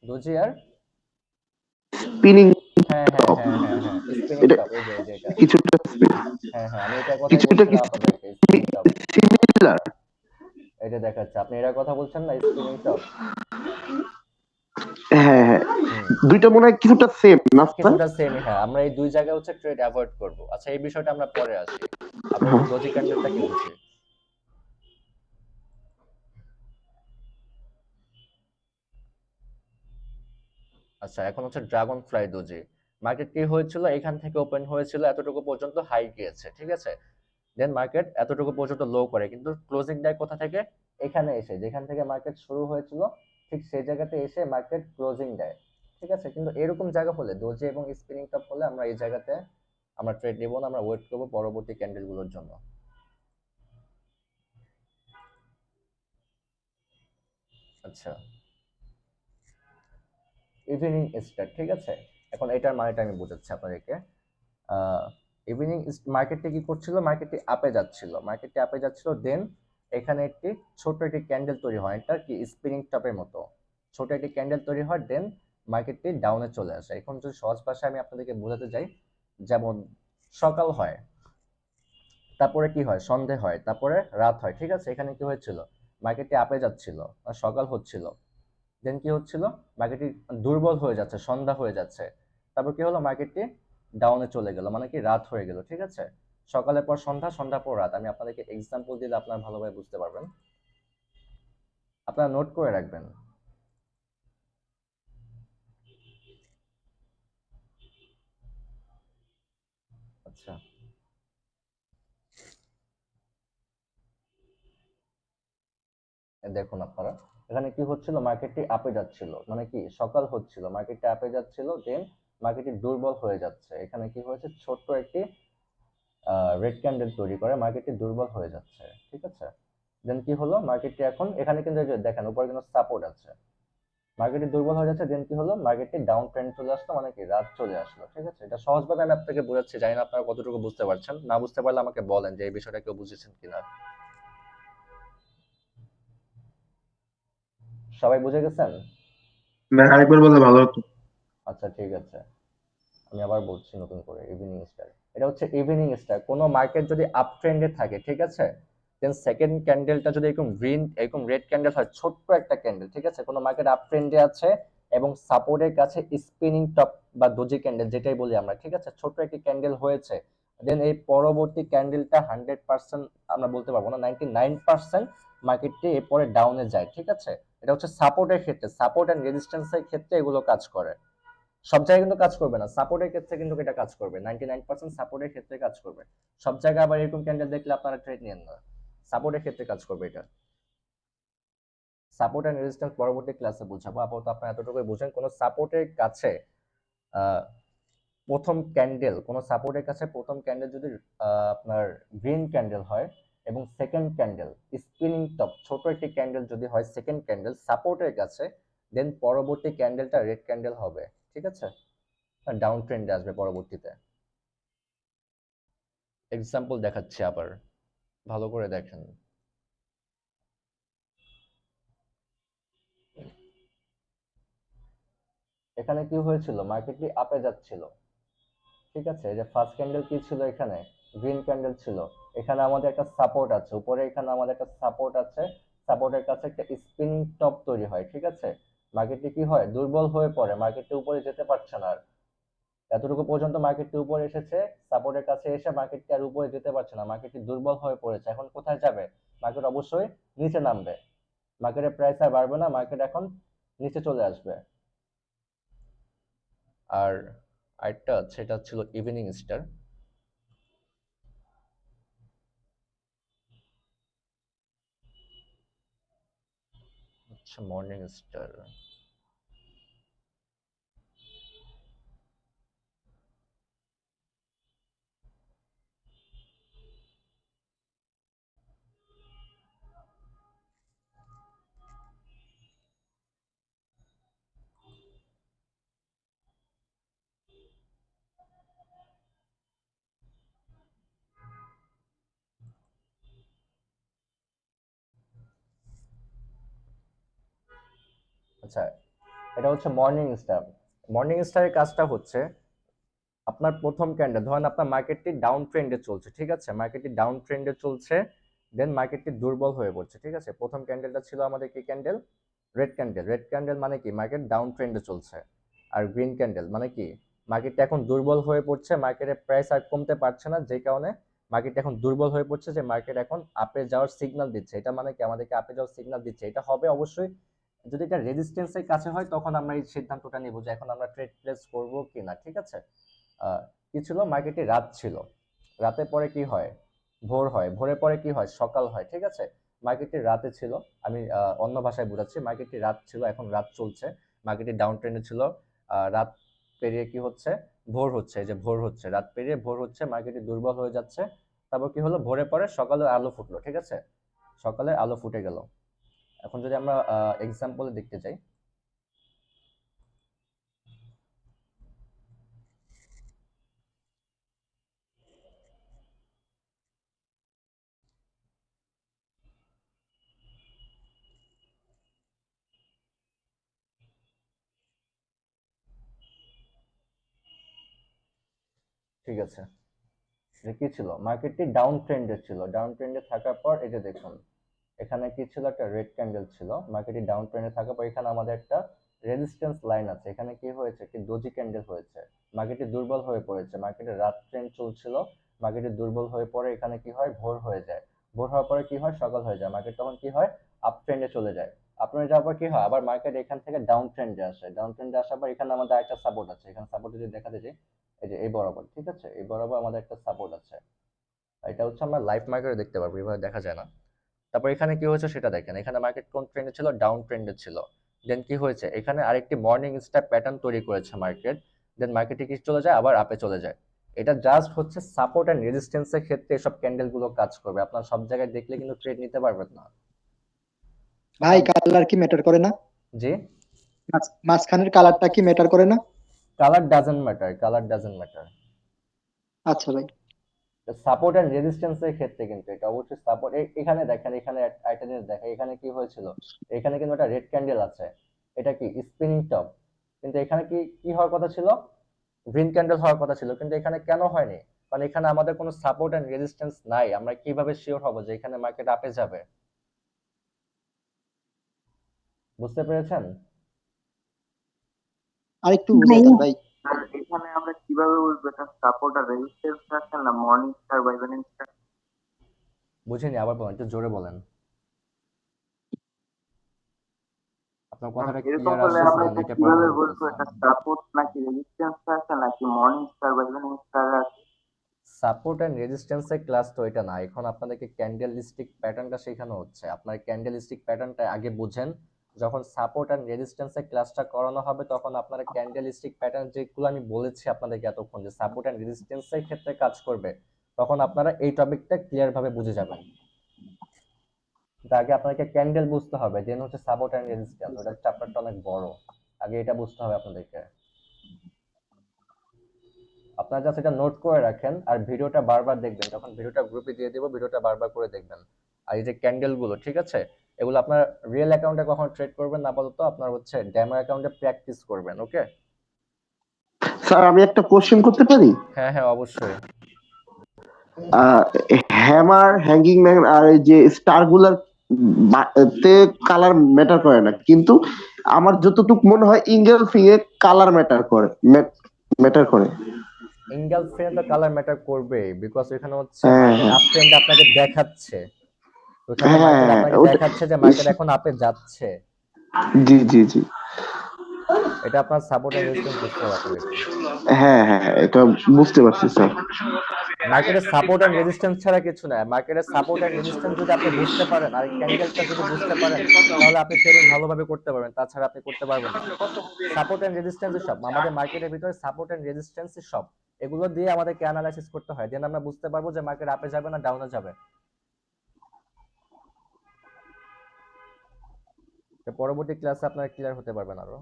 Speaker 1: ডোজি আর
Speaker 7: স্পিনিং
Speaker 1: হ্যাঁ হ্যাঁ
Speaker 7: টপ
Speaker 1: হ্যাঁ হ্যাঁ হ্যাঁ স্পিনিং
Speaker 7: এটা
Speaker 1: টপ, এই যে এটা।
Speaker 7: কিছুটা
Speaker 1: হ্যাঁ হ্যাঁ আমি এটার কথাই
Speaker 7: কিছুটা কি
Speaker 1: বলছিলাম আপনাদেরকে, স্পিনিং টপ।
Speaker 7: সিমিলার?
Speaker 1: এটা দেখাচ্ছে, আপনি এটার কথা বলছেন না, স্পিনিং টপ।
Speaker 7: হ্যাঁ হ্যাঁ,
Speaker 1: হুম,
Speaker 7: দুইটা মনে হয় কিছুটা সেম না স্যার?
Speaker 1: কিছুটা সেমই। হ্যাঁ, আমরা এই দুই জায়গায় হচ্ছে ট্রেড অ্যাভয়েড করব। আচ্ছা, এই বিষয়টা আমরা পরে আসি, আপাতত ডোজি ক্যান্ডেলটা কি বুঝি। আচ্ছা, এখন হচ্ছে ড্রাগন ফ্লাই ডোজি। মার্কেট কি হয়েছিল, এখান থেকে ওপেন হয়েছিল, এতটুকু পর্যন্ত হাই গিয়েছে, ঠিক আছে, দেন মার্কেট এতটুকু পর্যন্ত লো করে, কিন্তু ক্লোজিং দেয় কোথা থেকে, এখানে এসে, যেখান থেকে মার্কেট শুরু হয়েছিল ঠিক সেই জায়গাতে এসে মার্কেট ক্লোজিং দেয়, ঠিক আছে। কিন্তু এরকম জায়গা হলে, ডোজি এবং স্পিনিং টপ হলে, আমরা এই জায়গাতে আমরা ট্রেড নিব না, আমরা ওয়েট করবো পরবর্তী ক্যান্ডেল গুলোর জন্য। আচ্ছা, ইভিনিং স্টার, ঠিক আছে, এখন এটার মানেটা আমি বোঝাচ্ছি আপনাদেরকে। ইভিনিং মার্কেটটি কি করছিল, মার্কেটটি আপে যাচ্ছিল, মার্কেটটি আপে যাচ্ছিল, দেন এখানে একটি ছোট একটি ক্যান্ডেল তৈরি হয়, এটা কি স্পিনিং টপের মতো ছোট একটি ক্যান্ডেল তৈরি হয়, দেন মার্কেটটি ডাউনে চলে আসে। এখন যদি সহজ ভাষায় আমি আপনাদেরকে বোঝাতে যাই, যেমন সকাল হয়, তারপরে কি হয়, সন্ধে হয়, তারপরে রাত হয়, ঠিক আছে, এখানে কি হয়েছিল, মার্কেটটি আপে যাচ্ছিল, সকাল হচ্ছিল, দেন কি হচ্ছিল, মার্কেটটি দুর্বল হয়ে যাচ্ছে, সন্ধ্যা হয়ে যাচ্ছে, তারপর কি হলো, মার্কেটটি ডাউনে চলে গেল, মানে কি রাত হয়ে গেল, ঠিক আছে। সকালের পর সন্ধ্যা, সন্ধ্যার পর রাত। আমি আপনাদেরকে এক্সাম্পল দিলে আপনারা ভালোভাবে বুঝতে পারবেন, আপনারা নোট করে রাখবেন। আচ্ছা, দেখুন আপনারা, এখানে কি হচ্ছিল, মার্কেটটি আপে যাচ্ছিল, মানে কি সকাল হচ্ছিল, মার্কেটটি আপে যাচ্ছিল, দেন মার্কেটটি দুর্বল হয়ে যাচ্ছে, এখানে কি হয়েছে, ছোট্ট একটি রেড ক্যান্ডেল তৈরি করে মার্কেটটি দুর্বল হয়ে যাচ্ছে, ঠিক আছে। দেন কি হলো, মার্কেটটি এখন এখানে কিন্তু এই যে দেখেন উপরে কিন্তু সাপোর্ট আছে, মার্কেটটি দুর্বল হয়ে যাচ্ছে, দেন কি হলো, মার্কেটটি ডাউন ট্রেন্ড চলে আসলো, মানে কি রাত চলে আসলো, ঠিক আছে। এটা সহজভাবে আমি আপনাকে বোঝাচ্ছি, জানি না আপনারা কতটুকু বুঝতে পারছেন, না বুঝতে পারলে আমাকে বলেন যে এই বিষয়টা কেউ বুঝেছেন কিনা। সবাই বুঝে গেছেন?
Speaker 6: ভাই আরেকবার বললে ভালো হতো।
Speaker 1: আচ্ছা ঠিক আছে, আমি আবার বলছি নতুন করে, ইভিনিং স্টার, এটা হচ্ছে ইভিনিং স্টার। কোনো মার্কেট যদি আপ ট্রেন্ডে থাকে, ঠিক আছে, দেন সেকেন্ড ক্যান্ডেলটা যদি এরকম গ্রিন এরকম রেড ক্যান্ডেল হয়, ছোট্ট একটা ক্যান্ডেল, ঠিক আছে, কোনো মার্কেট আপ ট্রেন্ডে আছে এবং সাপোর্টের কাছে স্পিনিং টপ বা ডোজি ক্যান্ডেল যেটাই বলি আমরা, ঠিক আছে, ছোট্ট একটি ক্যান্ডেল হয়েছে, দেন এই পরবর্তী ক্যান্ডেলটা 100% আমরা বলতে পারবো না, 99% মার্কেটটি এরপরে ডাউনে যায়, ঠিক আছে। এটা হচ্ছে সাপোর্টের ক্ষেত্রে, সাপোর্ট এন্ড রেজিস্ট্যান্সের ক্ষেত্রে এগুলো কাজ করে, সব জায়গায় কিন্তু কাজ করবে না, সাপোর্টের ক্ষেত্রে কিন্তু এটা কাজ করবে, 99% সাপোর্টের ক্ষেত্রে কাজ করবে। সব জায়গায় আবার এরকম ক্যান্ডেল দেখলে আপনারা ট্রেড নেন না, সাপোর্টের ক্ষেত্রে কাজ করবে এটা। সাপোর্ট এন্ড রেজিস্ট্যান্স পরবর্তী ক্লাসে বুঝাবো, আপাতত আপনারা এতটুকুই বুঝেন, কোন সাপোর্টের কাছে আহ, প্রথম ক্যান্ডেল, কোন সাপোর্টের কাছে প্রথম ক্যান্ডেল যদি আপনার গ্রিন ক্যান্ডেল হয় এবং সেকেন্ড ক্যান্ডেল স্পিনিং টপ ছোট একটি ক্যান্ডেল যদি হয় সেকেন্ড ক্যান্ডেল সাপোর্টের কাছে, দেন পরবর্তী ক্যান্ডেলটা রেড ক্যান্ডেল হবে, ঠিক আছে, ডাউন ট্রেন্ডে আসবে পরবর্তীতে। এক্সাম্পল দেখাচ্ছি আবার, ভালো করে দেখেন। এখানে কি হয়েছিল, মার্কেটটি আপে যাচ্ছিল, ঠিক আছে, এই যে ফার্স্ট ক্যান্ডেল কি ছিল, এখানে গ্রিন ক্যান্ডেল ছিল, এখানে আমাদের একটা সাপোর্ট আছে উপরে, এখানে আমাদের একটা সাপোর্ট আছে, সাপোর্টের কাছে একটা স্পিনিং টপ তৈরি হয়, ঠিক আছে, মার্কেটটি কি হয়, দুর্বল হয়ে পড়ে, মার্কেটটি উপরে যেতে পারছে না আর, এতটুকু পর্যন্ত মার্কেটটি উপরে এসেছে, সাপোর্টের কাছে এসে মার্কেটটি আর উপরে যেতে পারছে না, মার্কেটটি দুর্বল হয়ে পড়েছে, এখন কোথায় যাবে, মার্কেট অবশ্যই নিচে নামবে, মার্কেটের প্রাইস আর বাড়বে না, মার্কেট এখন নিচে চলে আসবে। আর আরেকটা আছে, এটা ছিল ইভিনিং স্টার। হচ্ছে মর্নিং স্টার। আচ্ছা, এটা হচ্ছে মর্নিং স্টার। মর্নিং স্টারের কাজটা হচ্ছে আপনার প্রথম ক্যান্ডেল, ধরেন আপনার মার্কেটটি ডাউন ট্রেন্ডে চলছে, ঠিক আছে, মার্কেটটি ডাউন ট্রেন্ডে চলছে, দেন মার্কেটটি দুর্বল হয়ে পড়ছে, ঠিক আছে। প্রথম ক্যান্ডেলটা ছিল আমাদের কি candle? Red candle. Red candle মানে কি? মার্কেট ডাউন ট্রেন্ডে চলছে। আর গ্রিন ক্যান্ডেল মানে কি? মার্কেটটা এখন দুর্বল হয়ে পড়ছে, মার্কেটের প্রাইস আর কমতে পারছে না, যে কারণে মার্কেট এখন দুর্বল হয়ে পড়ছে, যে মার্কেট এখন আপে যাওয়ার সিগন্যাল দিচ্ছে। এটা মানে কি? আমাদেরকে আপে যাওয়ার সিগন্যাল দিচ্ছে। এটা হবে অবশ্যই যদি এটা রেজিস্ট্যান্সের কাছে হয়, তখন আমরা এই সিদ্ধান্তটা নিব যে এখন আমরা ট্রেড প্লেস করব কিনা, ঠিক আছে। কি ছিল? মার্কেটে রাত ছিল, রাতের পরে কি হয়? ভোর হয়, ভোরের পরে কি হয়? সকাল হয়, ঠিক আছে। মার্কেটটি রাতে ছিল, আমি অন্য ভাষায় বোঝাচ্ছি, মার্কেটটি রাত ছিল, এখন রাত চলছে, মার্কেটটি ডাউন ট্রেন্ডে ছিল, রাত পেরিয়ে কি হচ্ছে? ভোর হচ্ছে, এই যে ভোর হচ্ছে, রাত পেরিয়ে ভোর হচ্ছে, মার্কেটটি দুর্বল হয়ে যাচ্ছে। তারপর কি হলো? ভোরের পরে সকালের আলো ফুটলো, ঠিক আছে, সকালের আলো ফুটে গেল। এখন যদি আমরা এক্সাম্পলে দেখতে যাই, ঠিক আছে, যে কি ছিল? মার্কেটটি ডাউন ট্রেন্ডে ছিল, ডাউন ট্রেন্ডে থাকার পর এই যে দেখুন, এখানে কি ছিল? একটা রেড ক্যান্ডেল ছিল, মার্কেটটি ডাউন ট্রেন্ডে থাকার পর এখানে আমাদের একটা রেজিস্ট্যান্স লাইন আছে, এখানে কি হয়েছে? একটি ডোজি ক্যান্ডেল হয়েছে, মার্কেটটি দুর্বল হয়ে পড়েছে, মার্কেটের রাত ট্রেন্ড চলছিল, মার্কেটটি দুর্বল হয়ে পড়ে, এখানে কি হয়? ভোর হয়ে যায়, ভোর হওয়ার পরে কি হয়? সকাল হয়ে যায়, মার্কেট তখন কি হয়? আপ ট্রেন্ডে চলে যায়। আপ ট্রেন্ডে যাওয়ার পর কি হয়? আবার মার্কেট এখান থেকে ডাউন ট্রেন্ডে আসে, ডাউন ট্রেন্ডে আসার পর এখানে আমাদের একটা সাপোর্ট আছে, এখানে সাপোর্ট যদি দেখাতে যাই, এই যে এই বরাবর, ঠিক আছে, এই বরাবর আমাদের একটা সাপোর্ট আছে। এটা হচ্ছে আমরা লাইভ মার্কেটে দেখতে পারবো, এভাবে দেখা যায় না। তারপর এখানে কি হয়েছে সেটা দেখেন, এখানে মার্কেট কোন ট্রেন্ডে ছিল? ডাউন ট্রেন্ডে ছিল। দেন কি হয়েছে? এখানে আরেকটি মর্নিং স্টার প্যাটার্ন তৈরি করেছে মার্কেট, দেন মার্কেটে কি চলে যায়? আবার আপে চলে যায়। এটা জাস্ট হচ্ছে সাপোর্ট এন্ড রেজিস্ট্যান্সের ক্ষেত্রে এসব ক্যান্ডেল গুলো কাজ করবে, আপনার সব জায়গায় দেখলে কিন্তু ট্রেড নিতে পারবেন না।
Speaker 8: ভাই কালার কি ম্যাটার করে না?
Speaker 1: জি,
Speaker 8: মাঝখানের কালারটা কি ম্যাটার করে না?
Speaker 1: Colour doesn't matter, colour doesn't matter.
Speaker 8: আচ্ছা ভাই।
Speaker 1: সাপোর্ট এন্ড রেজিস্ট্যান্সের ক্ষেত্রে কিন্তু এটা অবশ্যই সাপোর্ট। এখানে দেখেন, এখানে একটা জিনিস দেখেন, এখানে কি হয়েছিল? এখানে কিন্তু একটা রেড ক্যান্ডেল আছে, এটা কি? Spinning top. কিন্তু এখানে কি কি হওয়ার কথা ছিল? গ্রিন ক্যান্ডেল হওয়ার কথা ছিল, কিন্তু এখানে কেন হয়নি? কারণ এখানে আমাদের কোনো সাপোর্ট এন্ড রেজিস্ট্যান্স নাই। আমরা কিভাবে শিওর হব যে এখানে মার্কেট আপে যাবে? বুঝতে পেরেছেন?
Speaker 8: আরেকটু বুঝাইতেন ভাই।
Speaker 9: আর এখানে আমরা কিভাবে বুঝবো এটা সাপোর্ট আর রেজিস্ট্যান্স আছে না মর্নিং স্টার বা ইভিনিং স্টার?
Speaker 1: বুঝিনি, আবার বলেন, একটু জোরে বলেন, আপনার কথাটা
Speaker 9: এরকম
Speaker 1: ক্লিয়ার
Speaker 9: হলে
Speaker 1: আসতেছে
Speaker 9: আমরা
Speaker 1: না,
Speaker 9: এটা
Speaker 1: এটা
Speaker 9: কিভাবে
Speaker 1: প্রবলেম
Speaker 9: বুঝবো
Speaker 1: হচ্ছে।
Speaker 9: এটা সাপোর্ট নাকি রেজিস্ট্যান্স আছে নাকি মর্নিং স্টার বা ইভিনিং স্টার আছে?
Speaker 1: সাপোর্ট এন্ড রেজিস্ট্যান্সের ক্লাস তো এটা না, এখন আপনাদেরকে ক্যান্ডেলিস্টিক প্যাটার্নটা শেখানো হচ্ছে। আপনার ক্যান্ডেলিস্টিক প্যাটার্নটা আগে বুঝেন, যখন সাপোর্ট এন্ড রেজিস্ট্যান্সের ক্লাসটা করানো হবে তখন আপনারা ক্যান্ডেলিস্টিক প্যাটার্ন যেগুলো আমি বলেছি আপনাদেরকে এতক্ষণ, যে সাপোর্ট এন্ড রেজিস্ট্যান্সের ক্ষেত্রে কাজ করবে, তখন আপনারা এই টপিকটা ক্লিয়ার ভাবে বুঝে যাবেন। আগে আপনাকে ক্যান্ডেল বুঝতে হবে, দেন হচ্ছে সাপোর্ট এন্ড রেজিস্ট্যান্স, ওটা চ্যাপ্টারটা অনেক বড়, আগে এটা বুঝতে হবে আপনাদেরকে। আপনারা জাস্ট এটা নোট করে রাখেন, আর ভিডিওটা বারবার দেখবেন, যখন ভিডিওটা গ্রুপে দিয়ে দেবো ভিডিওটা বারবার করে দেখবেন। আর এই যে ক্যান্ডেল গুলো, ঠিক আছে, এগুলো আপনার রিয়েল অ্যাকাউন্টে কখন ট্রেড করবেন না, আপাতত আপনার হচ্ছে ডেমো অ্যাকাউন্টে প্র্যাকটিস করবেন, ওকে?
Speaker 7: স্যার আমি একটা কোশ্চেন করতে পারি?
Speaker 1: হ্যাঁ হ্যাঁ, অবশ্যই।
Speaker 7: হ্যামার, হ্যাঙ্গিং ম্যান আর এই যে স্টার গুলার তে কালার ম্যাটার করে না, কিন্তু আমার যতটুকু মনে হয় ইনগালফিং এ কালার ম্যাটার করে।
Speaker 1: ইনগালফিং তো কালার ম্যাটার করবে, বিকজ এখানে হচ্ছে
Speaker 7: হ্যাঁ
Speaker 1: মার্কেট
Speaker 7: হ্যাঁ
Speaker 1: আপ ট্রেন্ড আপনাকে দেখাচ্ছে, ওখানে মার্কেট
Speaker 7: হ্যাঁ
Speaker 1: আপনাকে
Speaker 7: ওটা,
Speaker 1: দেখাচ্ছে যে মার্কেট এখন আপে যাচ্ছে।
Speaker 7: জি জি জি।
Speaker 1: এটা আপনার সাপোর্ট এন্ড রেজিস্ট্যান্স বুঝতে হবে আপনাদেরকে।
Speaker 7: হ্যাঁ হ্যাঁ হ্যাঁ, এটা বুঝতে পারছি স্যার।
Speaker 1: মার্কেটের সাপোর্ট এন্ড রেজিস্ট্যান্স ছাড়া কিছু না। মার্কেটের সাপোর্ট এন্ড রেজিস্ট্যান্স যদি আপনি বুঝতে পারেন আর ক্যান্ডেলটা যদি বুঝতে পারেন তাহলে আপনি ট্রেডিং ভালোভাবে করতে পারবেন, তাছাড়া আপনি করতে পারবেন না। সাপোর্ট এন্ড রেজিস্ট্যান্স সব আমাদের মার্কেটের ভিতরে, সাপোর্ট এন্ড রেজিস্ট্যান্স সব এগুলো দিয়ে আমাদেরকে অ্যানালাইসিস করতে হয়, দেন আমরা বুঝতে পারবো যে মার্কেট আপে যাবে না ডাউনে যাবে। তো পরবর্তী ক্লাসে আপনারা ক্লিয়ার হতে পারবেন আরো।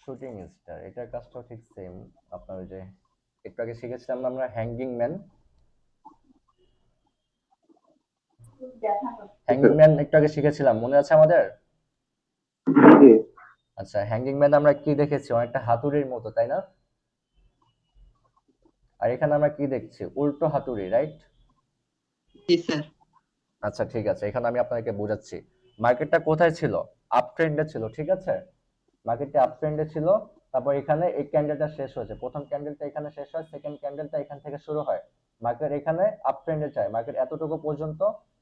Speaker 1: শুটিং স্টার এটার কাজটাও ঠিক সেম। আপনার ওই যে একটু আগে শিখেছিলাম না আমরা হ্যাঙ্গিং ম্যান, হ্যাঙ্গিং ম্যান একটু আগে শিখেছিলাম, মনে আছে আমাদের? আচ্ছা, হ্যাঙ্গিং ম্যান আমরা কি দেখেছি? অনেকটা হাতুড়ির মতো, তাই না? আর এখানে আমরা কি দেখছি? উল্টো হাতুড়ি, রাইট?
Speaker 5: জি স্যার।
Speaker 1: আচ্ছা ঠিক আছে, এখানে আমি আপনাদেরকে বোঝাচ্ছি। মার্কেটটা কোথায় ছিল? আপ ট্রেন্ডে ছিল, ঠিক আছে? মার্কেটটা আপ ট্রেন্ডে ছিল, তারপর এখানে এই ক্যান্ডেলটা শেষ হয়েছে, প্রথম ক্যান্ডেলটা এখানে শেষ হয়, সেকেন্ড ক্যান্ডেলটা এখান থেকে শুরু হয়। মার্কেট এখানে আপ ট্রেন্ডে যায়, মার্কেট এতটুকু পর্যন্ত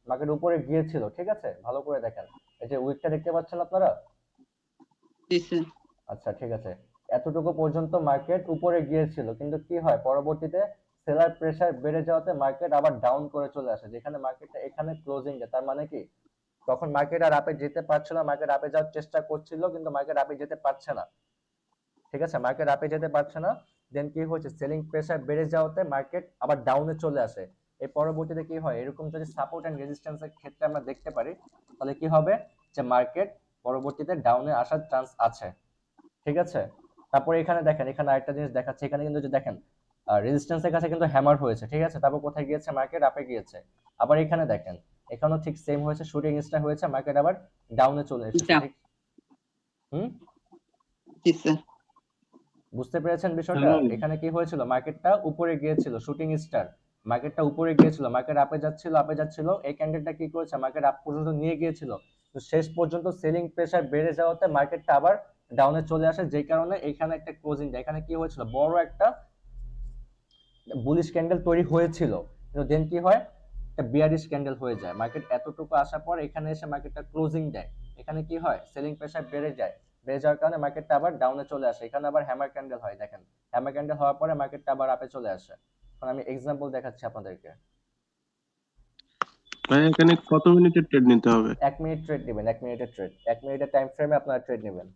Speaker 1: মার্কেট উপরে গিয়েছিল, ঠিক আছে? ভালো করে দেখেন, এই যে উইকটা দেখতে পাচ্ছেন আপনারা?
Speaker 5: জি স্যার।
Speaker 1: আচ্ছা ঠিক আছে, এতটুকু পর্যন্ত মার্কেট উপরে গিয়েছিল, কিন্তু কি হয় পরবর্তীতে সেলার প্রেসার বেড়ে যাওয়াতে মার্কেট আবার ডাউন করে চলে আসে, যেখানে মার্কেটটা এখানে ক্লোজিং এ। তার মানে কি তখন মার্কেট আর আপে যেতে পারছে না, মার্কেট আপে যাওয়ার চেষ্টা করছিল কিন্তু মার্কেট আপে যেতে পারছে না, ঠিক আছে? মার্কেট আপে যেতে পারছে না, দেন কি হচ্ছে সেলিং প্রেসার বেড়ে যাওয়াতে মার্কেট আবার ডাউনে চলে আসে। এই পরবর্তীতে কি হয়, এরকম যদি সাপোর্ট এন্ড রেজিস্ট্যান্সের ক্ষেত্রে আমরা দেখতে পারি তাহলে কি হবে যে মার্কেট পরবর্তীতে ডাউনে আসার চান্স আছে, ঠিক আছে? তারপরে এখানে দেখেন, এখানে আরেকটা জিনিস দেখাচ্ছে, এখানে কিন্তু যে দেখেন রেজিস্ট্যান্সের কাছে কিন্তু হ্যামার হয়েছে, ঠিক আছে? তারপর কোথায় গিয়েছে? মার্কেট আপে গিয়েছে। আবার এখানে দেখেন, এখানেও ঠিক সেম হয়েছে, শুটিং স্টার হয়েছে, মার্কেট আবার ডাউনে চলে এসেছে, ঠিক? হুম,
Speaker 5: জি স্যার।
Speaker 1: বুঝতে পেরেছেন বিষয়টা? এখানে কি হয়েছিল, মার্কেটটা উপরে গিয়েছিল, শুটিং স্টার মার্কেটটা উপরে গিয়েছিল, মার্কেট আপে যাচ্ছিল, আপে যাচ্ছিল, এই ক্যান্ডেলটা কি করেছে, মার্কেট আপ পর্যন্ত নিয়ে গিয়েছিল, তো শেষ পর্যন্ত সেলিং প্রেসার বেড়ে যাওয়াতে মার্কেটটা আবার ডাউনে চলে আসে, যেই কারণে এখানে একটা ক্লোজিং দেয়। এখানে কি হয়েছিল, বড় একটা বুলিশ ক্যান্ডেল তৈরি হয়েছিল, কিন্তু দেন কি হয়, একটা বিয়ারিশ ক্যান্ডেল হয়ে যায়। মার্কেট এতটুকু আসার পর এখানে এসে মার্কেটটা ক্লোজিং দেয়, এখানে কি হয়, সেলিং প্রেসার বেড়ে যায়, বেড়ে যাওয়ার কারণে মার্কেটটা আবার ডাউনে চলে আসে, এখানে আবার হ্যামার ক্যান্ডেল হয়। দেখেন, হ্যামার ক্যান্ডেল হওয়ার পরে মার্কেটটা আবার আপে চলে আসে। এখন আমি এক্সাম্পল দেখাচ্ছি আপনাদেরকে।
Speaker 11: ভাই এখানে কত মিনিটের ট্রেড নিতে হবে?
Speaker 1: 1 মিনিট ট্রেড নেবেন, 1 মিনিটের ট্রেড, 1 মিনিটের টাইম ফ্রেমে আপনারা ট্রেড নেবেন।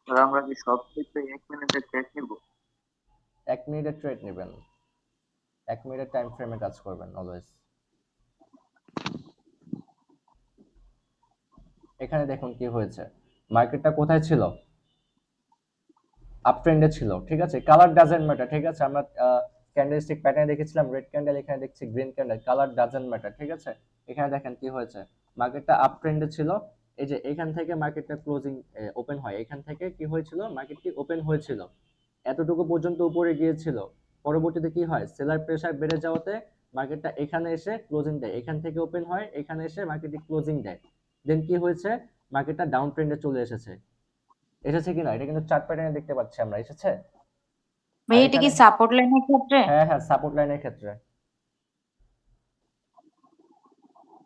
Speaker 9: আমরা কি সব ক্ষেত্রে 1 মিনিটের ট্রেড নিব?
Speaker 1: 1 মিনিটের ট্রেড নেবেন, 1 মিনিটের টাইম ফ্রেমে কাজ করবেন অলওয়েজ। এখানে দেখুন কি হয়েছে, মার্কেটটা কোথায় ছিল, আপ ট্রেন্ডে ছিল, ঠিক আছে? কালার ডাজেন্ট ম্যাটার, ঠিক আছে? আমরা ক্যান্ডেলস্টিক প্যাটার্ন দেখেছিলাম রেড ক্যান্ডেল, এখানে দেখছি green candle, colour doesn't matter, ঠিক আছে? এখানে দেখেন কি হয়েছে, মার্কেটটা আপ ট্রেন্ডে ছিল, এই যে এখান থেকে মার্কেটটা ক্লোজিং ওপেন হয়, এখান থেকে কি হয়েছিল, মার্কেটটি ওপেন হয়েছিল, এতটুকু পর্যন্ত উপরে গিয়েছিল, পরবর্তীতে কি হয়, সেলার প্রেসার বেড়ে যাওয়াতে মার্কেটটা এখানে এসে ক্লোজিং দেয়, এখান থেকে ওপেন হয়, এখানে এসে মার্কেটটি ক্লোজিং দেয়, দেন কি হয়েছে, মার্কেটটা ডাউন ট্রেন্ডে চলে এসেছে। এসেছে কিনা এটা কিন্তু চার্ট প্যাটার্নে দেখতে পাচ্ছি আমরা, এসেছে।
Speaker 10: ভাই
Speaker 1: আর
Speaker 10: এটা কি
Speaker 1: এখানে
Speaker 10: সাপোর্ট লাইনের ক্ষেত্রে?
Speaker 1: হ্যাঁ হ্যাঁ, সাপোর্ট লাইনের ক্ষেত্রে,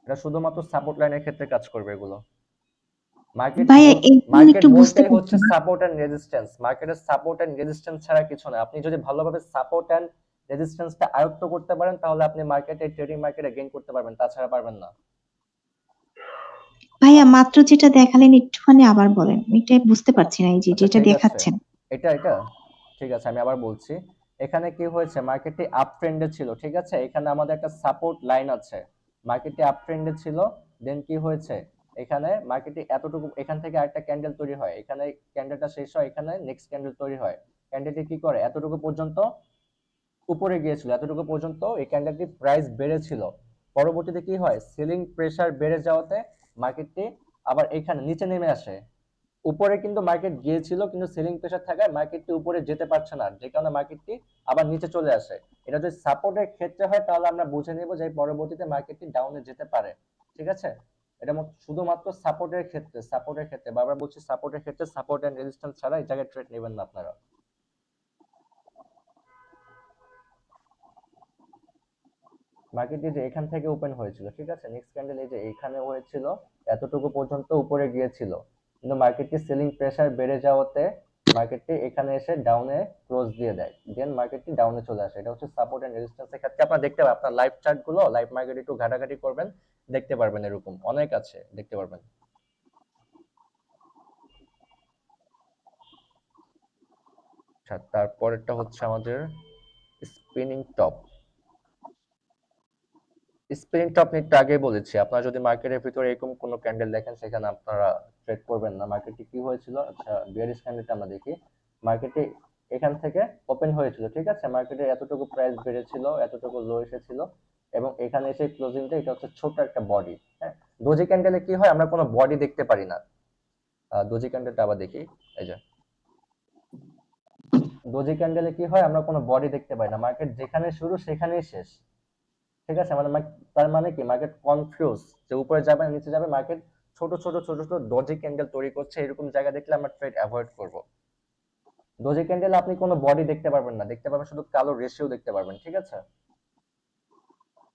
Speaker 1: এটা শুধুমাত্র সাপোর্ট লাইনের ক্ষেত্রে কাজ করবে এগুলো। মার্কেট
Speaker 12: ভাইয়া এইটা
Speaker 1: মার্কেট
Speaker 12: একটু বুঝতে
Speaker 1: বলতেই
Speaker 12: পারছি
Speaker 1: হচ্ছে
Speaker 12: না।
Speaker 1: সাপোর্ট এন্ড রেজিস্ট্যান্স, মার্কেটের সাপোর্ট এন্ড রেজিস্ট্যান্স ছাড়া কিছু না। আপনি যদি ভালোভাবে সাপোর্ট এন্ড রেজিস্ট্যান্সটা আয়ত্ত করতে পারেন তাহলে আপনি মার্কেটে ট্রেডিং মার্কেটে গেইন করতে পারবেন, তাছাড়া পারবেন না।
Speaker 12: ভাইয়া মাত্র যেটা দেখালেন একটুখানি আবার বলেন, এটা বুঝতে পারছি না, এই যে
Speaker 1: আচ্ছা
Speaker 12: যেটা
Speaker 1: ঠিক আছে,
Speaker 12: দেখাচ্ছেন।
Speaker 1: এটা ঠিক আছে, আমি আবার বলছি। এখানে কি হয়েছে, মার্কেটটি আপ ট্রেন্ডে ছিল, ঠিক আছে? এখানে আমাদের একটা সাপোর্ট লাইন আছে, মার্কেটটি আপ ট্রেন্ডে ছিল, দেন কি হয়েছে, এখানে মার্কেটটি এতটুকু, এখান থেকে আরেকটা ক্যান্ডেল তৈরি হয়, এখানে ক্যান্ডেলটা শেষ হয়, এখানে নেক্সট ক্যান্ডেল তৈরি হয়, ক্যান্ডেলটি কি করে, এতটুকু পর্যন্ত উপরে গিয়েছিল, এতটুকু পর্যন্ত এই ক্যান্ডেলটির প্রাইস বেড়েছিল, পরবর্তীতে কি হয়, সেলিং প্রেসার বেড়ে যাওয়াতে মার্কেটটি আবার এখানে নিচে নেমে আসে। উপরে কিন্তু মার্কেট গিয়েছিল, কিন্তু সেলিং প্রেসার থাকায় মার্কেটটি উপরে যেতে পারছে না, যে কারণে মার্কেটটি আবার নিচে চলে আসে। এটা যদি সাপোর্টের ক্ষেত্রে হয় তাহলে আমরা বুঝে নেব যে পরবর্তীতে মার্কেটটি ডাউনে যেতে পারে। ঠিক আছে, এটা শুধুমাত্র সাপোর্টের ক্ষেত্রে বারবার বলছি, সাপোর্টের ক্ষেত্রে সাপোর্ট এন্ড রেজিস্ট্যান্স ছাড়া এই জায়গায় ট্রেড নেবেন না আপনারা। মার্কেট যে এখান থেকে ওপেন হয়েছিল, ঠিক আছে, নেক্সট ক্যান্ডেল এই যে এখানে হয়েছিল, এতটুকু পর্যন্ত উপরে গিয়েছিল, কিন্তু মার্কেটটি সেলিং প্রেসার বেড়ে যাওয়াতে মার্কেটটি এখানে এসে ডাউনে ক্লোজ দিয়ে দেয়, দেন মার্কেটটি ডাউনে চলে আসে। এটা হচ্ছে সাপোর্ট এন্ড রেজিস্ট্যান্সের ক্ষেত্রে আপনারা দেখতে পাবেন, আপনার লাইভ চার্ট গুলো, লাইভ মার্কেট একটু ঘাটাঘাটি করবেন, দেখতে পারবেন এরকম অনেক আছে, দেখতে পারবেন। আচ্ছা, তারপরেরটা হচ্ছে আমাদের স্পিনিং টপ। স্পিনিং টপ নিয়ে একটু আগে বলেছি, আপনারা যদি মার্কেটের ভিতরে এরকম কোনো ক্যান্ডেল দেখেন সেখানে আপনারা ট্রেড করবেন না। মার্কেটে কি হয়েছিল, আচ্ছা বিয়ারিশ ক্যান্ডেলটা আমরা দেখি। মার্কেটে এখান থেকে ওপেন হয়েছিল, ঠিক আছে, মার্কেটে এতটুকু প্রাইস বেড়েছিল, এতটুকু লো এসেছিল, এবং এখানে এসে ক্লোজিংটা এটা হচ্ছে ছোট একটা বডি। হ্যাঁ, ডোজি ক্যান্ডেলে কি হয়, আমরা কোনো বডি দেখতে পারি না। ডোজি ক্যান্ডেলটা আবার দেখি, এই যে ডোজি ক্যান্ডেলে কি হয়, আমরা কোনো বডি দেখতে পাই না, মার্কেট যেখানে শুরু সেখানেই শেষ। ঠিক আছে, মানে তার মানে কি, মার্কেট কনফিউজ যে উপরে যাবে না নিচে যাবে, মার্কেট ছোট ছোট ছোট ছোট ডজি ক্যান্ডেল তৈরি করছে, এরকম জায়গা দেখলে আমরা ট্রেড অ্যাভয়েড করব। ডজি ক্যান্ডেলে আপনি কোনো বডি দেখতে পারবেন না, দেখতে পাবেন শুধু কালো রেশিও দেখতে পারবেন, ঠিক আছে।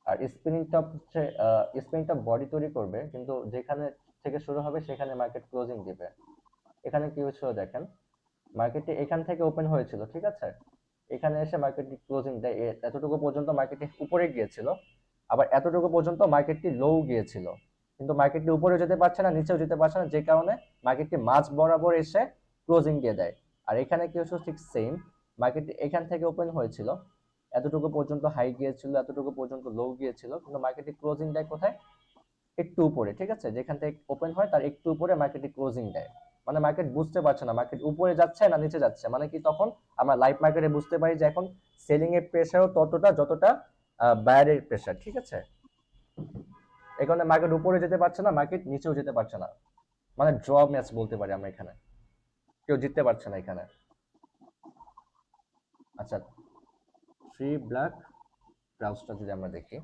Speaker 1: আর স্পিনিং টপ হচ্ছে স্পিনিং টপ বডি তৈরি করবে, কিন্তু যেখানে থেকে শুরু হবে সেখানে মার্কেট ক্লোজিং দিবে। এখানে কি হয়েছিল দেখেন, মার্কেটটি এখান থেকে ওপেন হয়েছিল, ঠিক আছে, এখানে এসে মার্কেটটি ক্লোজিং দেয়, এতটুকু পর্যন্ত মার্কেটটি উপরে গিয়েছিল, আবার এতটুকু পর্যন্ত মার্কেটটি লো গিয়েছিল, কিন্তু মার্কেটটি উপরে যেতে পারছে না, নিচেও যেতে পারছে না, যে কারণে মার্কেটটি মাঝ বরাবর এসে ক্লোজিং দিয়ে দেয়। আর এখানে কি হচ্ছে, ঠিক সেম, মার্কেটটি এখান থেকে ওপেন হয়েছিল, এতটুকু পর্যন্ত হাই গিয়েছিল, এতটুকু পর্যন্ত লো গিয়েছিল, কিন্তু মার্কেটটি ক্লোজিং দেয় কোথায়, একটু উপরে, ঠিক আছে, যেখান থেকে ওপেন হয় তার একটু উপরে মার্কেটটি ক্লোজিং দেয়। মানে মার্কেট বুঝতে পারছে না মার্কেট উপরে যাচ্ছে না নিচে যাচ্ছে, মানে কি, তখন আমরা লাইভ মার্কেটে বুঝতে পারি যে এখন সেলিং এর প্রেসারও ততটা যতটা বায়ারের প্রেসার, ঠিক আছে। এই কারণে মার্কেট উপরে যেতে পারছে না, মার্কেট নিচেও যেতে পারছে না, মানে ড্র ম্যাচ বলতে পারি আমরা, এখানে কেউ জিততে পারছে না এখানে। আচ্ছা, থ্রি ব্ল্যাক ক্রাউসটা যদি আমরা দেখি,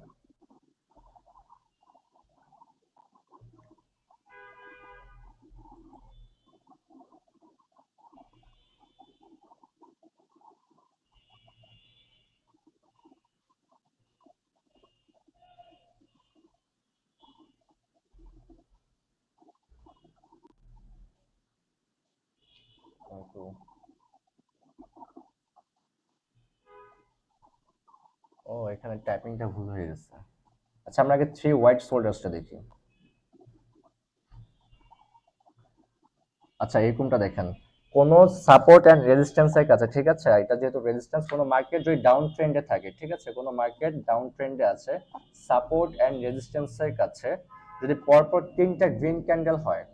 Speaker 1: ও এখানে টাইপিংটা ভুল হয়ে গেছে। আচ্ছা, আমরা আগে থ্রি হোয়াইট শোল্ডার্সটা দেখি। আচ্ছা, এরকমটা দেখেন, কোন সাপোর্ট এন্ড রেজিস্ট্যান্সের কাছে, ঠিক আছে, এটা যেহেতু রেজিস্ট্যান্স, কোন মার্কেট যদি ডাউন ট্রেন্ডে থাকে, ঠিক আছে, কোন মার্কেট ডাউন ট্রেন্ডে আছে, সাপোর্ট এন্ড রেজিস্ট্যান্সের কাছে যদি পরপর তিনটা গ্রিন ক্যান্ডেল হয়,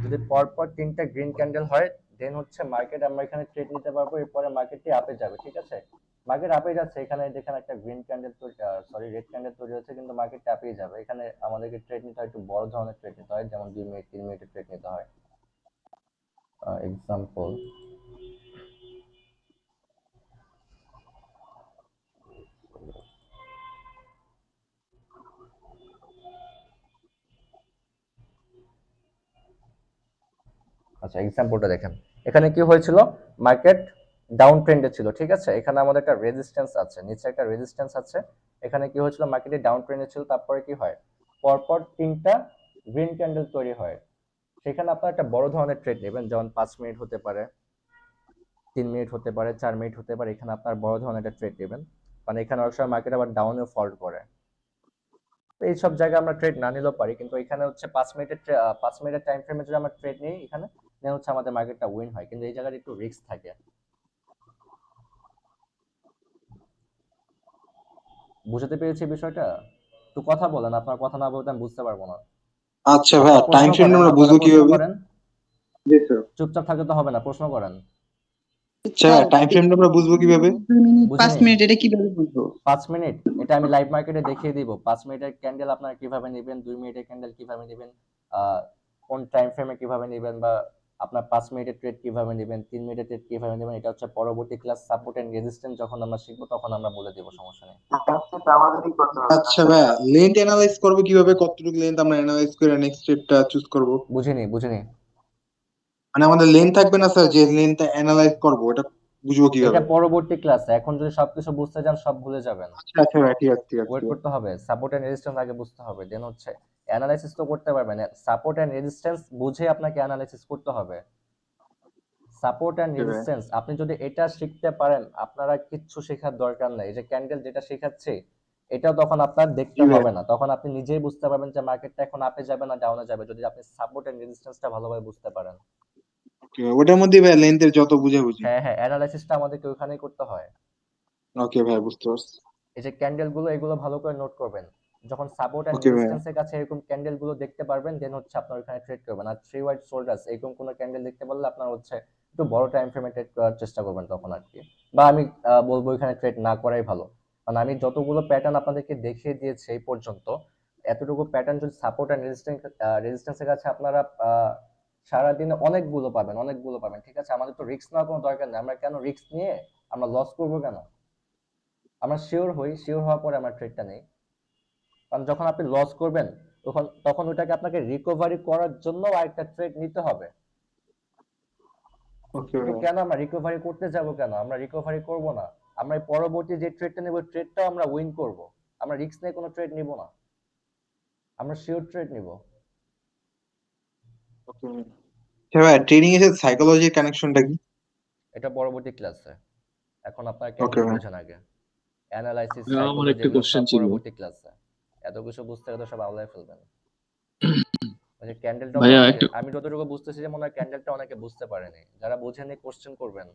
Speaker 1: যদি পরপর তিনটা গ্রিন ক্যান্ডেল হয়, দেন হচ্ছে মার্কেট আমরা এখানে ট্রেড নিতে পারবো, এরপরে মার্কেটটি আপে যাবে, ঠিক আছে। মার্কেট আপে যাচ্ছে, এখানে দেখেন একটা green candle sorry red candle তৈরি হচ্ছে, কিন্তু মার্কেট আপেই যাবে। এখানে আমাদেরকে ট্রেড নিতে হয়, একটু বড় ধরনের ট্রেড নিতে হয়, যেমন 2 মিনিট 3 মিনিটের ট্রেড নিতে হয়। এক্সাম্পল, আচ্ছা এক্সাম্পলটা দেখেন, এখানে কি হয়েছিল, মার্কেট ডাউন ট্রেন্ডে ছিল, ঠিক আছে, এখানে আমাদের একটা রেজিস্ট্যান্স আছে, নিচে একটা রেজিস্ট্যান্স আছে, এখানে কি হয়েছিল, মার্কেটে ডাউন ট্রেন্ডে ছিল, তারপরে কি হয়, পরপর তিনটা গ্রিন ক্যান্ডেল তৈরি হয়, সেখানে আপনার একটা বড় ধরনের ট্রেড নেবেন, যেমন 5 মিনিট হতে পারে, 3 মিনিট হতে পারে, 4 মিনিট হতে পারে, এখানে আপনার বড় ধরনের একটা ট্রেড নেবেন, মানে এখানে অনেক সময় মার্কেট আবার ডাউনে ফল করে, এইসব জায়গায় আমরা ট্রেড না নিলেও পারি, কিন্তু এখানে হচ্ছে 5 মিনিটের টাইম ফ্রেমে যদি আমরা ট্রেড নিই, এখানে হচ্ছে আমাদের মার্কেটটা উইন হয়, কিন্তু এই জায়গায় একটু রিস্ক থাকে। বুঝতে পেরেছি বিষয়টা? একটু কথা বলেন, আপনার কথা না বলতে আমি বুঝতে পারবো না।
Speaker 6: আচ্ছা ভাই, টাইম ফ্রেম আমরা বুঝবো কিভাবে?
Speaker 1: চুপচাপ থাকলে তো হবে না, প্রশ্ন করেন।
Speaker 6: আচ্ছা
Speaker 5: স্যার
Speaker 6: টাইম ফ্রেমটা আমরা বুঝবো কিভাবে?
Speaker 5: 2 মিনিট 5
Speaker 1: বুঝিনি
Speaker 5: মিনিট এটা কিভাবে বুঝবো?
Speaker 1: 5 মিনিট এটা আমি লাইভ মার্কেটে দেখিয়ে দিব 5 মিনিটের ক্যান্ডেল আপনারা কিভাবে নেবেন 2 মিনিটের ক্যান্ডেল কিভাবে নেবেন কোন টাইম ফ্রেমে কিভাবে নেবেন বা আপনার 5 মিনিটের ট্রেড কিভাবে নেবেন 3 মিনিটের ট্রেড কিভাবে নেবেন এটা হচ্ছে পরবর্তী ক্লাস সাপোর্ট এন্ড রেজিস্ট্যান্স যখন আমরা শিখবো তখন আমরা বলে দেবো সমস্যা নেই
Speaker 6: আচ্ছা ভাইয়া লেন্থ অ্যানালাইজ করবো কিভাবে, কতটুকু লেন্থ আমরা অ্যানালাইজ করে নেক্সট স্টেপটা চুজ করব?
Speaker 1: বুঝিনি
Speaker 6: মানে আমাদের লেন্থ থাকবে না স্যার, যে লেন্থটা অ্যানালাইজ করবো এটা বুঝবো
Speaker 1: এটা
Speaker 6: কিভাবে?
Speaker 1: পরবর্তী ক্লাসে এখন যদি সবকিছু বুঝতে যান সব ভুলে যাবেন
Speaker 6: আচ্ছা আচ্ছা ভাই ঠিক আছে ঠিক আছে
Speaker 1: ওয়েট
Speaker 6: ঠিক আছে।
Speaker 1: করতে হবে সাপোর্ট এন্ড রেজিস্ট্যান্স আগে বুঝতে হবে দেন হচ্ছে অ্যানালাইসিস তো করতে পারবেন সাপোর্ট এন্ড রেজিস্ট্যান্স বুঝে আপনাকে অ্যানালাইসিস করতে হবে সাপোর্ট এন্ড
Speaker 6: Okay, ভাই।
Speaker 1: রেজিস্ট্যান্স আপনি যদি এটা শিখতে পারেন আপনারা কিচ্ছু শেখার দরকার নেই এই যে ক্যান্ডেল যেটা শেখাচ্ছে এটাও তখন আপনার দেখতে
Speaker 6: জি ভাই।
Speaker 1: হবে না তখন আপনি নিজেই বুঝতে পারবেন যে মার্কেটটা এখন আপে যাবে না ডাউনে যাবে যদি আপনি সাপোর্ট এন্ড রেজিস্ট্যান্সটা ভালোভাবে বুঝতে পারেন
Speaker 6: Okay, ওটার মধ্যে ভাই লেন্থের যত বুঝাবুঝি।
Speaker 1: হ্যাঁ অ্যানালাইসিসটা আমাদেরকে ওখানেই করতে হয়
Speaker 6: ওকে ভাই বুঝতে পারছি।
Speaker 1: এই যে ক্যান্ডেল গুলো এগুলো ভালো করে নোট করবেন যখন সাপোর্ট এন্ড
Speaker 6: ওকে ভাই।
Speaker 1: রেজিস্ট্যান্সের কাছে এরকম ক্যান্ডেল গুলো দেখতে পারবেন দেন হচ্ছে আপনার ওখানে ট্রেড করবেন আর থ্রি হোয়াইট শোল্ডার্স এরকম কোনো ক্যান্ডেল দেখতে পারলে আপনার হচ্ছে একটু বড় টাইম ফ্রেমে ট্রেড করার চেষ্টা করবেন তখন আর কি বা আমি বলবো এখানে ট্রেড না করাই ভালো কারণ আমি যতগুলো প্যাটার্ন আপনাদেরকে দেখিয়ে দিয়েছি এই পর্যন্ত এতটুকু প্যাটার্ন যদি সাপোর্ট এন্ড রেজিস্ট্যান্সের কাছে আপনারা সারাদিনে অনেকগুলো পাবেন ঠিক আছে আমাদের তো রিস্ক নেওয়ার কোনো দরকার নেই আমরা কেন রিস্ক নিয়ে আমরা লস করবো কেন আমরা শিওর হওয়ার পরে আমরা ট্রেডটা নেই কারণ যখন আপনি লস করবেন তখন ওটাকে আপনাকে রিকভারি করার জন্য আরেকটা ট্রেড নিতে হবে
Speaker 6: ওকে
Speaker 1: কিন্তু
Speaker 6: ভাই।
Speaker 1: কেন আমরা রিকভারি করতে যাব কেন আমরা রিকভারি করব না আমরা এই পরবর্তী যে ট্রেডটা নেব ট্রেডটাও আমরা উইন করব আমরা রিস্ক নিয়ে কোনো ট্রেড নিব না আমরা শিওর ট্রেড নিব
Speaker 6: ওকে ভাই। আচ্ছা ভাই ট্রেডিং এর সাথে সাইকোলজির কানেকশনটা কি?
Speaker 1: এটা পরবর্তী ক্লাসে এখন আপনার
Speaker 6: ওকে
Speaker 1: ক্যান্ডেল
Speaker 6: ভাই।
Speaker 1: বুঝেন আগে অ্যানালাইসিস
Speaker 11: ভাইয়া, আমার
Speaker 1: সাইকোলজি
Speaker 11: একটা
Speaker 1: এগুলো
Speaker 11: কোশ্চেন
Speaker 1: সব
Speaker 11: ছিল।
Speaker 1: পরবর্তী ক্লাসে এত কিছু বুঝতে গেলে সব আওলায় ফেলবেন ওই যে ক্যান্ডেলটা তো
Speaker 11: ভাইয়া
Speaker 1: অনেকে
Speaker 11: একটা
Speaker 1: আমি যতটুকু বুঝতেছি যে মনে হয় ক্যান্ডেলটা অনেকে বুঝতে পারেনি যারা বোঝেনি কোশ্চেন করবেন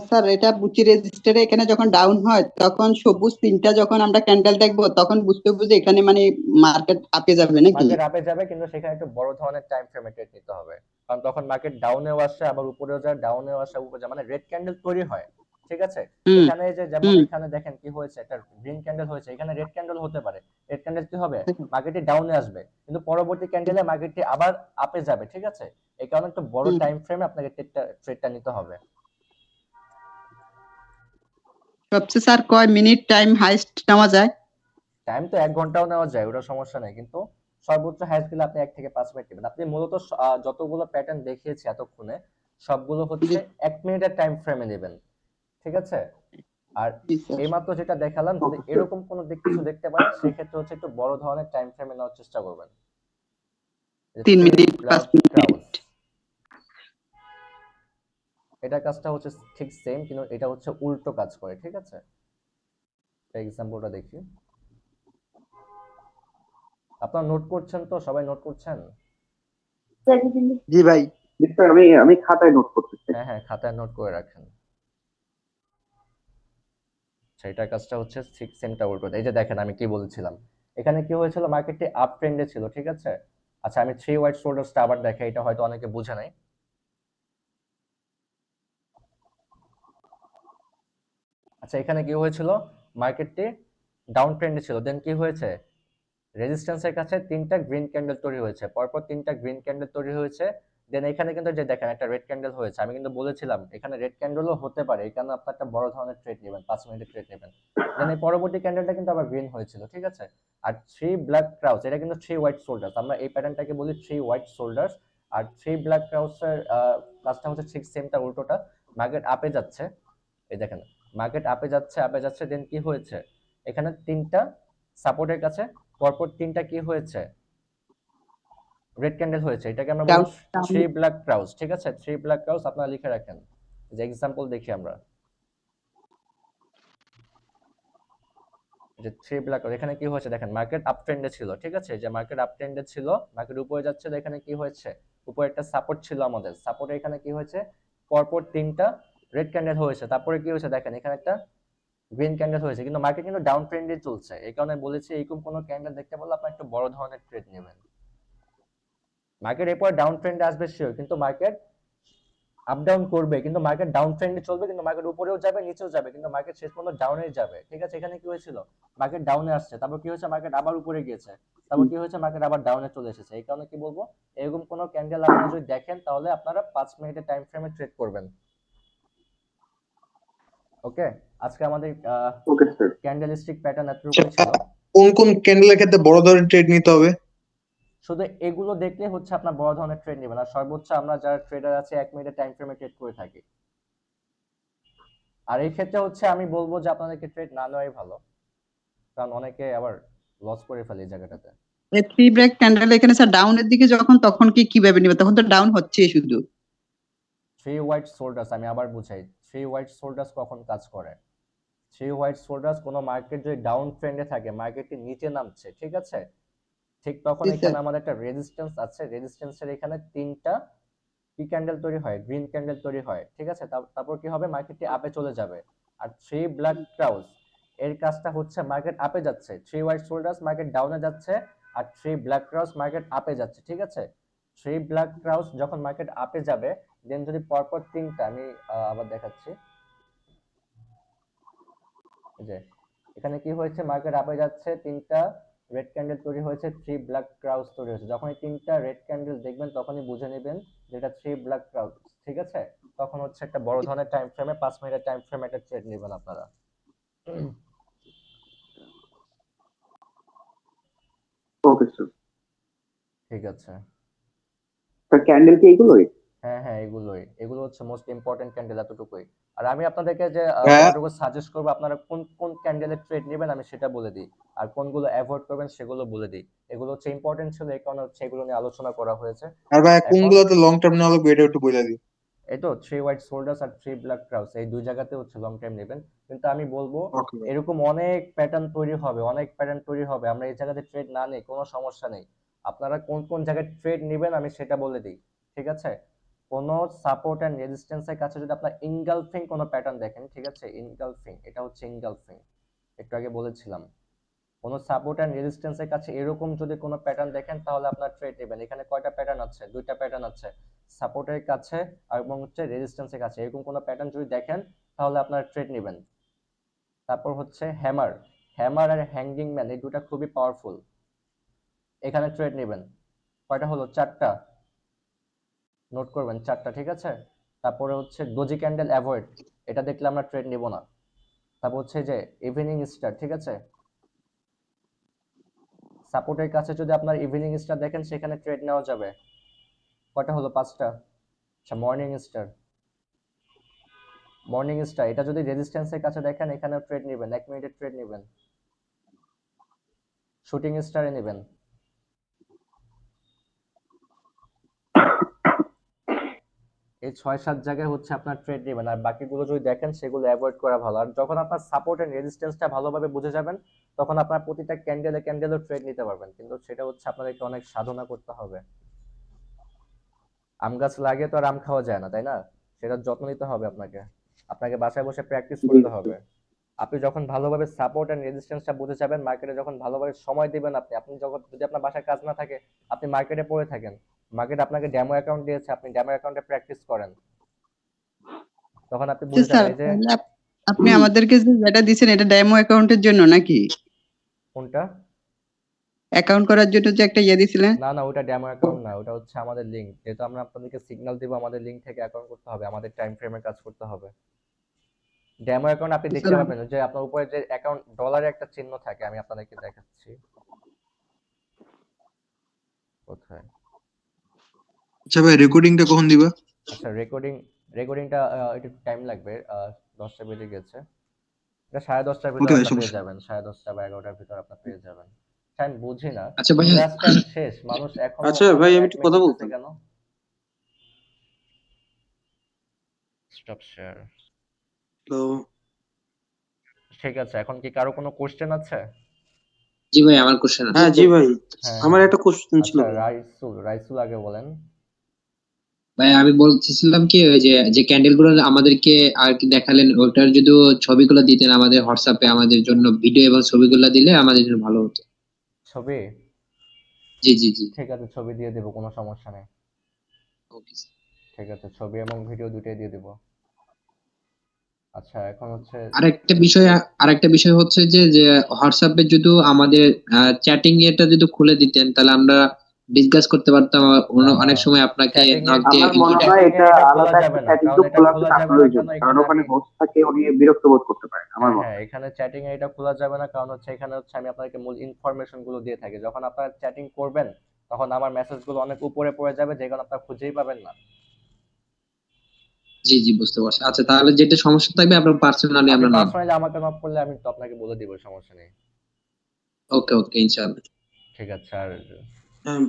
Speaker 5: স্যার এটা বুচি রেজিস্টারে এখানে যখন ডাউন হয় তখন সবুজ তিনটা যখন আমরা ক্যান্ডেল দেখবো তখন বুঝতে হবে যে এখানে মানে মার্কেট আপে যাবে নাকি?
Speaker 1: মার্কেট আপে যাবে কিন্তু সেখানে একটু বড় ধরনের টাইম ফ্রেমে ট্রেড নিতে হবে কারণ তখন মার্কেট ডাউনেও আসে আবার উপরেও যায় ডাউনেও আসে উপরে যায় মানে রেড ক্যান্ডেল তৈরি হয় ঠিক আছে
Speaker 5: হুম
Speaker 1: এখানে যে যেমন
Speaker 5: হুম
Speaker 1: এখানে দেখেন কি হয়েছে একটা গ্রিন ক্যান্ডেল হয়েছে এখানে রেড ক্যান্ডেল হতে পারে রেড ক্যান্ডেল কি হবে মার্কেটে ডাউনে আসবে কিন্তু পরবর্তী ক্যান্ডেলে মার্কেটটি আবার আপে যাবে ঠিক আছে এই কারণে একটু বড়
Speaker 5: হুম
Speaker 1: টাইম ফ্রেমে আপনাকে ট্রেডটা নিতে হবে
Speaker 5: সবচেয়ে স্যার কয় মিনিট টাইম হাইস্ট নেওয়া যায়?
Speaker 1: টাইম তো 1 ঘন্টাও নেওয়া যায় ওটা সমস্যা নেই কিন্তু সর্বোচ্চ হাইস্ট গেলে আপনি 1 থেকে 5 মিনিট নেবেন আপনি মূলত যতগুলো প্যাটার্ন দেখিয়েছি এতক্ষণে সবগুলো হচ্ছে
Speaker 5: জি
Speaker 1: 1 মিনিটের টাইম ফ্রেমে নেবেন ঠিক আছে আর
Speaker 5: জি স্যার
Speaker 1: এইমাত্র যেটা দেখালাম যদি এরকম কোনো কিছু দেখতে পারেন সেক্ষেত্রে হচ্ছে একটু বড় ধরনের টাইম ফ্রেমে নেওয়ার চেষ্টা করবেন
Speaker 5: 3
Speaker 1: থ্রি
Speaker 5: মিনিট 5
Speaker 1: ব্লাড
Speaker 5: মিনিট
Speaker 1: ক্রাউজ এটা কাজটা হচ্ছে ঠিক সেম কিন্তু এটা হচ্ছে উল্টো কাজ করে ঠিক আছে এক্সাম্পলটা দেখি আপনারা নোট করছেন তো সবাই নোট করছেন
Speaker 8: জি ভাই।
Speaker 7: আমি খাতায় নোট করতেছি।
Speaker 1: হ্যাঁ খাতায় নোট করে রাখেন সেটার কাজটা হচ্ছে ঠিক সেমটা উল্টো এই যে দেখেন আমি কি বলেছিলাম এখানে কি হয়েছিল মার্কেটটি আপ ট্রেন্ডে ছিল ঠিক আছে আচ্ছা আমি থ্রি হোয়াইট শোল্ডারসটা আবার দেখাই এটা হয়তো অনেকে বুঝে নাই আচ্ছা এখানে কি হয়েছিল মার্কেটটি ডাউন ট্রেন্ডে ছিল দেন কি হয়েছে রেজিস্ট্যান্সের কাছে তিনটা গ্রিন ক্যান্ডেল তৈরি হয়েছে পরপর তিনটা গ্রিন ক্যান্ডেল তৈরি হয়েছে দেন এখানে কিন্তু যে দেখেন একটা রেড ক্যান্ডেল হয়েছে আমি কিন্তু বলেছিলাম এখানে রেড ক্যান্ডেলও হতে পারে এই কারণে আপনার একটা বড় ধরনের ট্রেড নেবেন 5 মিনিটের ট্রেড নেবেন দেন এই পরবর্তী ক্যান্ডেলটা কিন্তু আবার গ্রিন হয়েছিল ঠিক আছে আর থ্রি ব্ল্যাক ক্রাউস এটা কিন্তু থ্রি হোয়াইট শোল্ডার্স আমরা এই প্যাটার্নটাকে বলি থ্রি হোয়াইট শোল্ডার্স আর থ্রি ব্ল্যাক ক্রাউসের কাজটা হচ্ছে ঠিক সেমটা উল্টোটা মার্কেট আপে যাচ্ছে এই দেখেন মার্কেট আপে যাচ্ছে দেন কি হয়েছে এখানে তিনটা সাপোর্টের কাছে পরপর তিনটা কি হয়েছে রেড ক্যান্ডেল হয়েছে এটাকে আমরা বলি
Speaker 5: ডাউন
Speaker 1: থ্রি ব্ল্যাক ক্রাউস ঠিক আছে থ্রি ব্ল্যাক ক্রাউস আপনারা লিখে রাখেন যে এক্সাম্পল দেখি আমরা যে থ্রি ব্ল্যাক এখানে কি হয়েছে দেখেন মার্কেট আপ ট্রেন্ডে ছিল ঠিক আছে যে মার্কেট আপ ট্রেন্ডে ছিল মার্কেট উপরে যাচ্ছে এখানে কি হয়েছে উপরে একটা সাপোর্ট ছিল আমাদের সাপোর্টে এখানে কি হয়েছে পরপর তিনটা রেড ক্যান্ডেল হয়েছে তারপরে কি হয়েছে দেখেন এখানে একটা গ্রিন ক্যান্ডেল হয়েছে কিন্তু মার্কেট কিন্তু ডাউন ট্রেন্ডে চলছে এই কারণে বলেছি এরকম কোনো ক্যান্ডেল দেখতে পারলে আপনি একটু বড় ধরনের ট্রেড নেবেন মার্কেট এরপর ডাউন ট্রেন্ডে আসবে শিওর কিন্তু মার্কেট আপ ডাউন করবে, কিন্তু মার্কেট ডাউন ট্রেন্ডে চলবে, কিন্তু মার্কেট উপরেও যাবে নিচেও যাবে, কিন্তু মার্কেট শেষ পর্যন্ত ডাউনেই যাবে। ঠিক আছে, এখানে কি হয়েছিল, মার্কেট ডাউনে আসছে, তারপর কি হয়েছে, মার্কেট আবার উপরে গিয়েছে, তারপর কি হয়েছে, মার্কেট আবার ডাউনে চলে এসেছে। এই কারণে কি বলবো, এরকম কোনো ক্যান্ডেল আপনারা যদি দেখেন তাহলে আপনারা 5 মিনিটের টাইম ফ্রেমে ট্রেড করবেন। ওকে, আজকে আমাদের
Speaker 6: ওকে স্যার।
Speaker 1: ক্যান্ডেলস্টিক প্যাটার্ন এতটুকুই ছিল।
Speaker 6: কোন কোন ক্যান্ডেলের ক্ষেত্রে বড় ধরনের ট্রেড নিতে হবে?
Speaker 1: শুধু এগুলো দেখলে হচ্ছে আপনার বড় ধরনের ট্রেড নেবেন, আর সর্বোচ্চ আমরা যারা ট্রেডার আছে 1 মিনিটের টাইম ফ্রেমে ট্রেড করে থাকি। আর এই ক্ষেত্রে হচ্ছে আমি বলবো যে আপনাদেরকে ট্রেড না নেওয়াই ভালো, কারণ অনেকে আবার লস করে ফেলে এই জায়গাটাতে।
Speaker 5: এই থ্রি ব্রেক ক্যান্ডেল এখানে স্যার ডাউনের দিকে যখন, তখন কিভাবে নিবে? তখন তো ডাউন হচ্ছে শুধু।
Speaker 1: থ্রি হোয়াইট সোল্ডার্স, আমি আবার বুঝাই, থ্রি হোয়াইট সোল্ডার্স কখন কাজ করে। থ্রি হোয়াইট সোল্ডার্স কোনো মার্কেট যদি ডাউন ট্রেন্ডে থাকে, মার্কেটটি নিচে নামছে, ঠিক আছে, ঠিক তখন
Speaker 5: জি স্যার।
Speaker 1: এখানে আমাদের একটা রেজিস্ট্যান্স আছে, রেজিস্ট্যান্সের এখানে 3টা কি ক্যান্ডেল তৈরি হয়, গ্রিন ক্যান্ডেল তৈরি হয়, ঠিক আছে, তারপর কি হবে, মার্কেটটি আপে চলে যাবে। আর থ্রি ব্ল্যাক ক্রাউজ এর কাজটা হচ্ছে মার্কেট আপে যাচ্ছে, থ্রি হোয়াইট সোল্ডার্স মার্কেট ডাউনে যাচ্ছে, আর থ্রি ব্ল্যাক ক্রাউজ মার্কেট আপে যাচ্ছে। ঠিক আছে, থ্রি ব্ল্যাক ক্রাউজ যখন মার্কেট আপে যাবে, দেন যদি পরপর 3টা, আমি আবার দেখাচ্ছি, এই যে এখানে কি হয়েছে, মার্কেট আপে যাচ্ছে, 3টা রেড ক্যান্ডেল তৈরি হয়েছে, থ্রি ব্ল্যাক ক্রাউজ তৈরি হয়েছে। যখন এই 3টা রেড ক্যান্ডেল দেখবেন তখনই বুঝে নেবেন যেটা থ্রি ব্ল্যাক ক্রাউজ। ঠিক আছে, তখন হচ্ছে একটা বড় ধরনের টাইম ফ্রেমে 5 মিনিটের টাইম ফ্রেমে একটা ট্রেড নেবেন আপনারা।
Speaker 7: Okay sir.
Speaker 1: ঠিক আছে,
Speaker 7: স্যার ক্যান্ডেল কি এগুলোই?
Speaker 1: হ্যাঁ হ্যাঁ, এগুলো হচ্ছে মোস্ট ইম্পর্টেন্ট ক্যান্ডেল, এতটুকুই। আর আমি আপনাদেরকে যে
Speaker 6: হ্যাঁ
Speaker 1: কতটুকু সাজেস্ট করবো আপনারা কোন কোন ক্যান্ডেলের ট্রেড নেবেন আমি সেটা বলে দিই, আর কোনগুলো অ্যাভয়েড করবেন সেগুলো বলে দিই। এগুলো হচ্ছে ইম্পর্টেন্ট ছিল, এই কারণে হচ্ছে এগুলো নিয়ে আলোচনা করা হয়েছে।
Speaker 6: আর ভাই
Speaker 1: এখন
Speaker 6: কোনগুলোতে লং টার্ম নেওয়া লাগবে এটা একটু বলে দিই।
Speaker 1: এই তো থ্রি হোয়াইট সোল্ডার্স আর থ্রি ব্ল্যাক ক্রাউস, এই দুই জায়গাতে হচ্ছে লং টাইম নেবেন। কিন্তু আমি বলবো
Speaker 6: ওকে ভাই।
Speaker 1: এরকম অনেক প্যাটার্ন তৈরি হবে, অনেক প্যাটার্ন তৈরি হবে, আমরা এই জায়গাতে ট্রেড না নেই কোনো সমস্যা নেই। আপনারা কোন কোন জায়গায় ট্রেড নেবেন আমি সেটা বলে দিই। ঠিক আছে, কোনো সাপোর্ট এন্ড রেজিস্ট্যান্সের কাছে যদি আপনার ইনগালফিং কোনো প্যাটার্ন দেখেন, ঠিক আছে, ইনগালফিং, এটা হচ্ছে ইনগালফিং, একটু আগে বলেছিলাম, কোনো সাপোর্ট এন্ড রেজিস্ট্যান্সের কাছে এরকম যদি কোনো প্যাটার্ন দেখেন তাহলে আপনার ট্রেড নেবেন। এখানে কয়টা প্যাটার্ন আছে, দুইটা প্যাটার্ন আছে, সাপোর্টের কাছে আর এবং হচ্ছে রেজিস্ট্যান্সের কাছে, এরকম কোনো প্যাটার্ন যদি দেখেন তাহলে আপনার ট্রেড নেবেন। তারপর হচ্ছে হ্যামার, হ্যামার আর হ্যাঙ্গিং ম্যান, এই দুটো খুবই পাওয়ারফুল, এখানে ট্রেড নেবেন। কয়টা হলো, 4টা, নোট করবেন 4টা, ঠিক আছে। তারপরে হচ্ছে ডোজি ক্যান্ডেল অ্যাভয়েড, এটা দেখলে আমরা ট্রেড নেব না। তারপর হচ্ছে যে ইভিনিং স্টার, ঠিক আছে, সাপোর্টের কাছে যদি আপনার ইভিনিং স্টার দেখেন সেখানে ট্রেড নেওয়া যাবে। কয়টা হলো, 5টা। আচ্ছা, মর্নিং স্টার, মর্নিং স্টার এটা যদি রেজিস্ট্যান্সের কাছে দেখেন এখানে ট্রেড নেবেন, 1 মিনিটের ট্রেড নেবেন। শুটিং স্টারে নেবেন। এই 6-7 জায়গায় হচ্ছে আপনার ট্রেড নেবেন, আর বাকিগুলো যদি দেখেন সেগুলো অ্যাভয়েড করা ভালো। আর যখন আপনার সাপোর্ট এন্ড রেজিস্ট্যান্সটা ভালোভাবে বুঝে যাবেন তখন আপনার প্রতিটা ক্যান্ডেলে ট্রেড নিতে পারবেন, কিন্তু সেটা হচ্ছে আপনাদেরকে অনেক সাধনা করতে হবে। আম গাছ লাগিয়ে তো আর আম খাওয়া যায় না, তাই না? সেটার যত্ন নিতে হবে আপনাকে, আপনাকে বাসায় বসে প্র্যাকটিস করতে হবে। আপনি যখন ভালোভাবে সাপোর্ট এন্ড রেজিস্ট্যান্সটা বুঝে যাবেন, মার্কেটে যখন ভালোভাবে সময় দিবেন, আপনি যখন, যদি আপনার বাসায় কাজ না থাকে আপনি মার্কেটে পড়ে থাকেন, মার্কেট আপনাকে ডেমো অ্যাকাউন্ট দিয়েছে, আপনি ডেমো অ্যাকাউন্টে প্র্যাকটিস করেন, তখন আপনি
Speaker 5: আচ্ছা
Speaker 1: বুঝে
Speaker 5: স্যার,
Speaker 1: যাবেন। এই যে
Speaker 5: তাহলে আপনি আমাদেরকে যে যেটা দিচ্ছেন এটা ডেমো অ্যাকাউন্টের জন্য নাকি?
Speaker 1: কোনটা?
Speaker 5: অ্যাকাউন্ট করার জন্য যে একটা ইয়ে দিছিলেন?
Speaker 1: না না, ওটা ডেমো অ্যাকাউন্ট না, ওটা হচ্ছে আমাদের লিংক, যেহেতু আমরা আপনাদেরকে সিগন্যাল দিব আমাদের লিংক থেকে অ্যাকাউন্ট করতে হবে, আমাদের টাইম ফ্রেমে কাজ করতে হবে। ডেমো অ্যাকাউন্ট আপনি দেখতে
Speaker 5: স্যার
Speaker 1: পাবেন যে আপনার উপরে যে অ্যাকাউন্ট ডলারের একটা চিহ্ন থাকে, আমি আপনাদেরকে দেখাচ্ছি কোথায়।
Speaker 6: আচ্ছা ভাই রেকর্ডিংটা কখন দিবা?
Speaker 1: আচ্ছা, রেকর্ডিংটা একটু টাইম লাগবে, 10টা বেজে গেছে, এটা 10:30টার ভিতর
Speaker 6: ওকে ভাই,
Speaker 1: আপনার পেয়ে
Speaker 6: সমস্যা
Speaker 1: যাবেন, 10:30 বা 11টার ভিতর আপনার পেয়ে যাবেন। টাইম বুঝি না,
Speaker 3: আচ্ছা ভাইয়া,
Speaker 1: ক্লাস টাইম শেষ, মানুষ এখনো
Speaker 2: আচ্ছা ভাই, আমি একটু
Speaker 1: অ্যাডমিট
Speaker 2: কথা
Speaker 1: নিতেছে
Speaker 2: বলতাম।
Speaker 1: কেন? Stop share.
Speaker 2: তো
Speaker 1: ঠিক আছে, এখন কি কারো কোনো কোশ্চেন আছে?
Speaker 3: জি ভাই, আমার কোশ্চেন আছে।
Speaker 2: হ্যাঁ জি ভাই,
Speaker 1: হ্যাঁ
Speaker 2: আমার
Speaker 1: হ্যাঁ,
Speaker 2: একটা কোশ্চেন ছিল
Speaker 1: আচ্ছা,
Speaker 2: ভাই।
Speaker 1: রাইসুল আগে বলেন।
Speaker 3: ভাই আমি বলতেছিলাম কি, ওই যে যে ক্যান্ডেল গুলো আমাদেরকে আর কি দেখালেন, ওটার যদি ছবিগুলো দিতেন আমাদের হোয়াটসঅ্যাপে, আমাদের জন্য ভিডিও এবং ছবিগুলো দিলে আমাদের জন্য ভালো হতো।
Speaker 1: ছবি?
Speaker 3: জি জি জি।
Speaker 1: ঠিক আছে, ছবি দিয়ে দেবো, কোনো সমস্যা নেই।
Speaker 3: ওকে।
Speaker 1: ঠিক আছে, ছবি এবং ভিডিও দুটোই দিয়ে দিব। আচ্ছা এখন হচ্ছে
Speaker 3: আরেকটা বিষয় হচ্ছে যে হোয়াটসঅ্যাপে যদি আমাদের চ্যাটিং এটা যদি খুলে দিতেন তাহলে আমরা ডিসকাস করতে পারতাম। অনেক সময় আপনাকে
Speaker 1: চ্যাটিং এ
Speaker 3: নক দিয়ে
Speaker 7: আমার মনে হয়
Speaker 1: চ্যাটিং এ
Speaker 7: এটা
Speaker 1: এটা খোলা
Speaker 7: আলাদা
Speaker 1: যাবে
Speaker 7: একটা
Speaker 1: না,
Speaker 7: চ্যাটিং
Speaker 1: কারণ
Speaker 7: গ্রুপ
Speaker 1: এটা
Speaker 7: খোলা
Speaker 1: খোলা যাবে না,
Speaker 7: প্রয়োজন,
Speaker 1: কেন
Speaker 7: কারণ
Speaker 1: এখানে
Speaker 7: ওখানে
Speaker 1: আমি
Speaker 7: হোস্ট থাকে, উনি বিরক্ত বোধ করতে পারেন আমার মনে
Speaker 1: হ্যাঁ,
Speaker 7: হয়।
Speaker 1: এখানে চ্যাটিং এ এটা খোলা যাবে না, কারণ হচ্ছে এখানে হচ্ছে আমি আপনাকে মূল ইনফরমেশন গুলো দিয়ে থাকি। যখন আপনারা চ্যাটিং করবেন তখন আমার মেসেজ গুলো অনেক উপরে পড়ে যাবে, যে কারণে আপনারা খুঁজেই পাবেন না।
Speaker 3: জি জি বুঝতে পারছি। আচ্ছা তাহলে যেটা সমস্যা থাকবে আপনার পার্সোনালি
Speaker 1: আপনি
Speaker 3: আমরা নক।
Speaker 1: পার্সোনালি আমাকে নক করলে আমি তো আপনাকে বলে দিব, সমস্যা নেই।
Speaker 3: ওকে ওকে ইনশাআল্লাহ।
Speaker 1: ঠিক আছে। আর
Speaker 2: হ্যাঁ,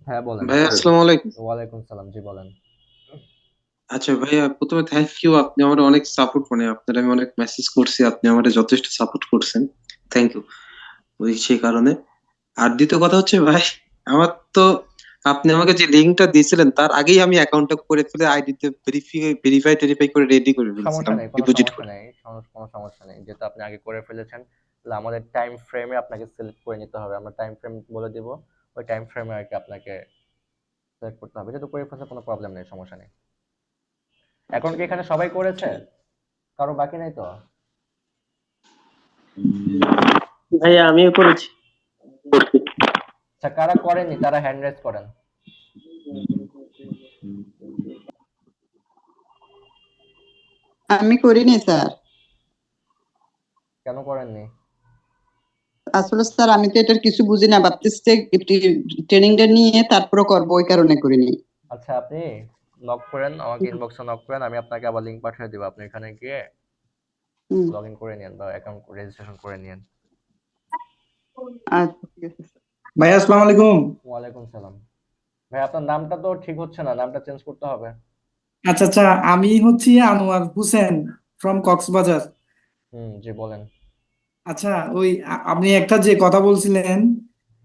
Speaker 1: হ্যাঁ বলেন।
Speaker 2: ভাই আসসালামু আলাইকুম।
Speaker 1: ওয়ালাইকুম সালাম, জি বলেন।
Speaker 2: আচ্ছা ভাইয়া, প্রথমে থ্যাংক ইউ, আপনি আমার অনেক সাপোর্ট, মানে আপনার আমি অনেক মেসেজ করছি, আপনি আমার যথেষ্ট সাপোর্ট করছেন, থ্যাংক ইউ ওই সেই কারণে। আর দ্বিতীয় কথা হচ্ছে ভাই, আমার তো আপনি আমাকে যে লিঙ্কটা দিয়েছিলেন তার আগেই আমি অ্যাকাউন্টটা করে ফেলে আইডিতে ভেরিফাই করে রেডি করে
Speaker 1: সমস্যা
Speaker 2: ফেলছিলাম
Speaker 1: নেই, কোনো
Speaker 2: ডিপোজিট
Speaker 1: সমস্যা
Speaker 2: করে।
Speaker 1: নেই, কোনো সমস্যা নেই। যেহেতু আপনি আগে করে ফেলেছেন, তাহলে আমাদের টাইম ফ্রেমে আপনাকে সিলেক্ট করে নিতে হবে। আমরা টাইম ফ্রেম বলে দিব, ওই টাইম ফ্রেমে আর কি আপনাকে সিলেক্ট করতে হবে। যেহেতু করে ফেলছে, কোনো প্রবলেম নেই, সমস্যা নেই। এখন কি এখানে সবাই করেছে, কারো বাকি নাই তো?
Speaker 9: ভাইয়া আমিও করেছি।
Speaker 1: আচ্ছা, কারা করেনি তারা হ্যান্ড রেজ করেন।
Speaker 5: আমি করিনি স্যার।
Speaker 1: কেন করেননি?
Speaker 5: আসলে স্যার আমি তো এটার কিছু বুঝি না, ভাবতেছি ট্রেনিংটা নিয়ে তারপরে করবো, ওই কারণে করিনি।
Speaker 1: আচ্ছা, আপনি নক করেন, আমাকে ইনবক্সে নক করেন, আমি আপনাকে আবার লিংক পাঠিয়ে দিব। আপনি এখানে গিয়ে
Speaker 5: হুম।
Speaker 1: লগ ইন করে নিন বা অ্যাকাউন্ট রেজিস্ট্রেশন করে নিন।
Speaker 5: আচ্ছা ঠিক আছে স্যার।
Speaker 13: ভাই আসসালামু আলাইকুম।
Speaker 1: ওয়ালাইকুম সালাম। ভাই আপনার নামটা তো ঠিক হচ্ছে না, নামটা চেঞ্জ করতে হবে।
Speaker 13: আচ্ছা আচ্ছা, আমি হচ্ছি আনোয়ার হোসেন ফ্রম কক্সবাজার।
Speaker 1: জি বলেন।
Speaker 13: আচ্ছা ওই আপনি একটা যে কথা বলছিলেন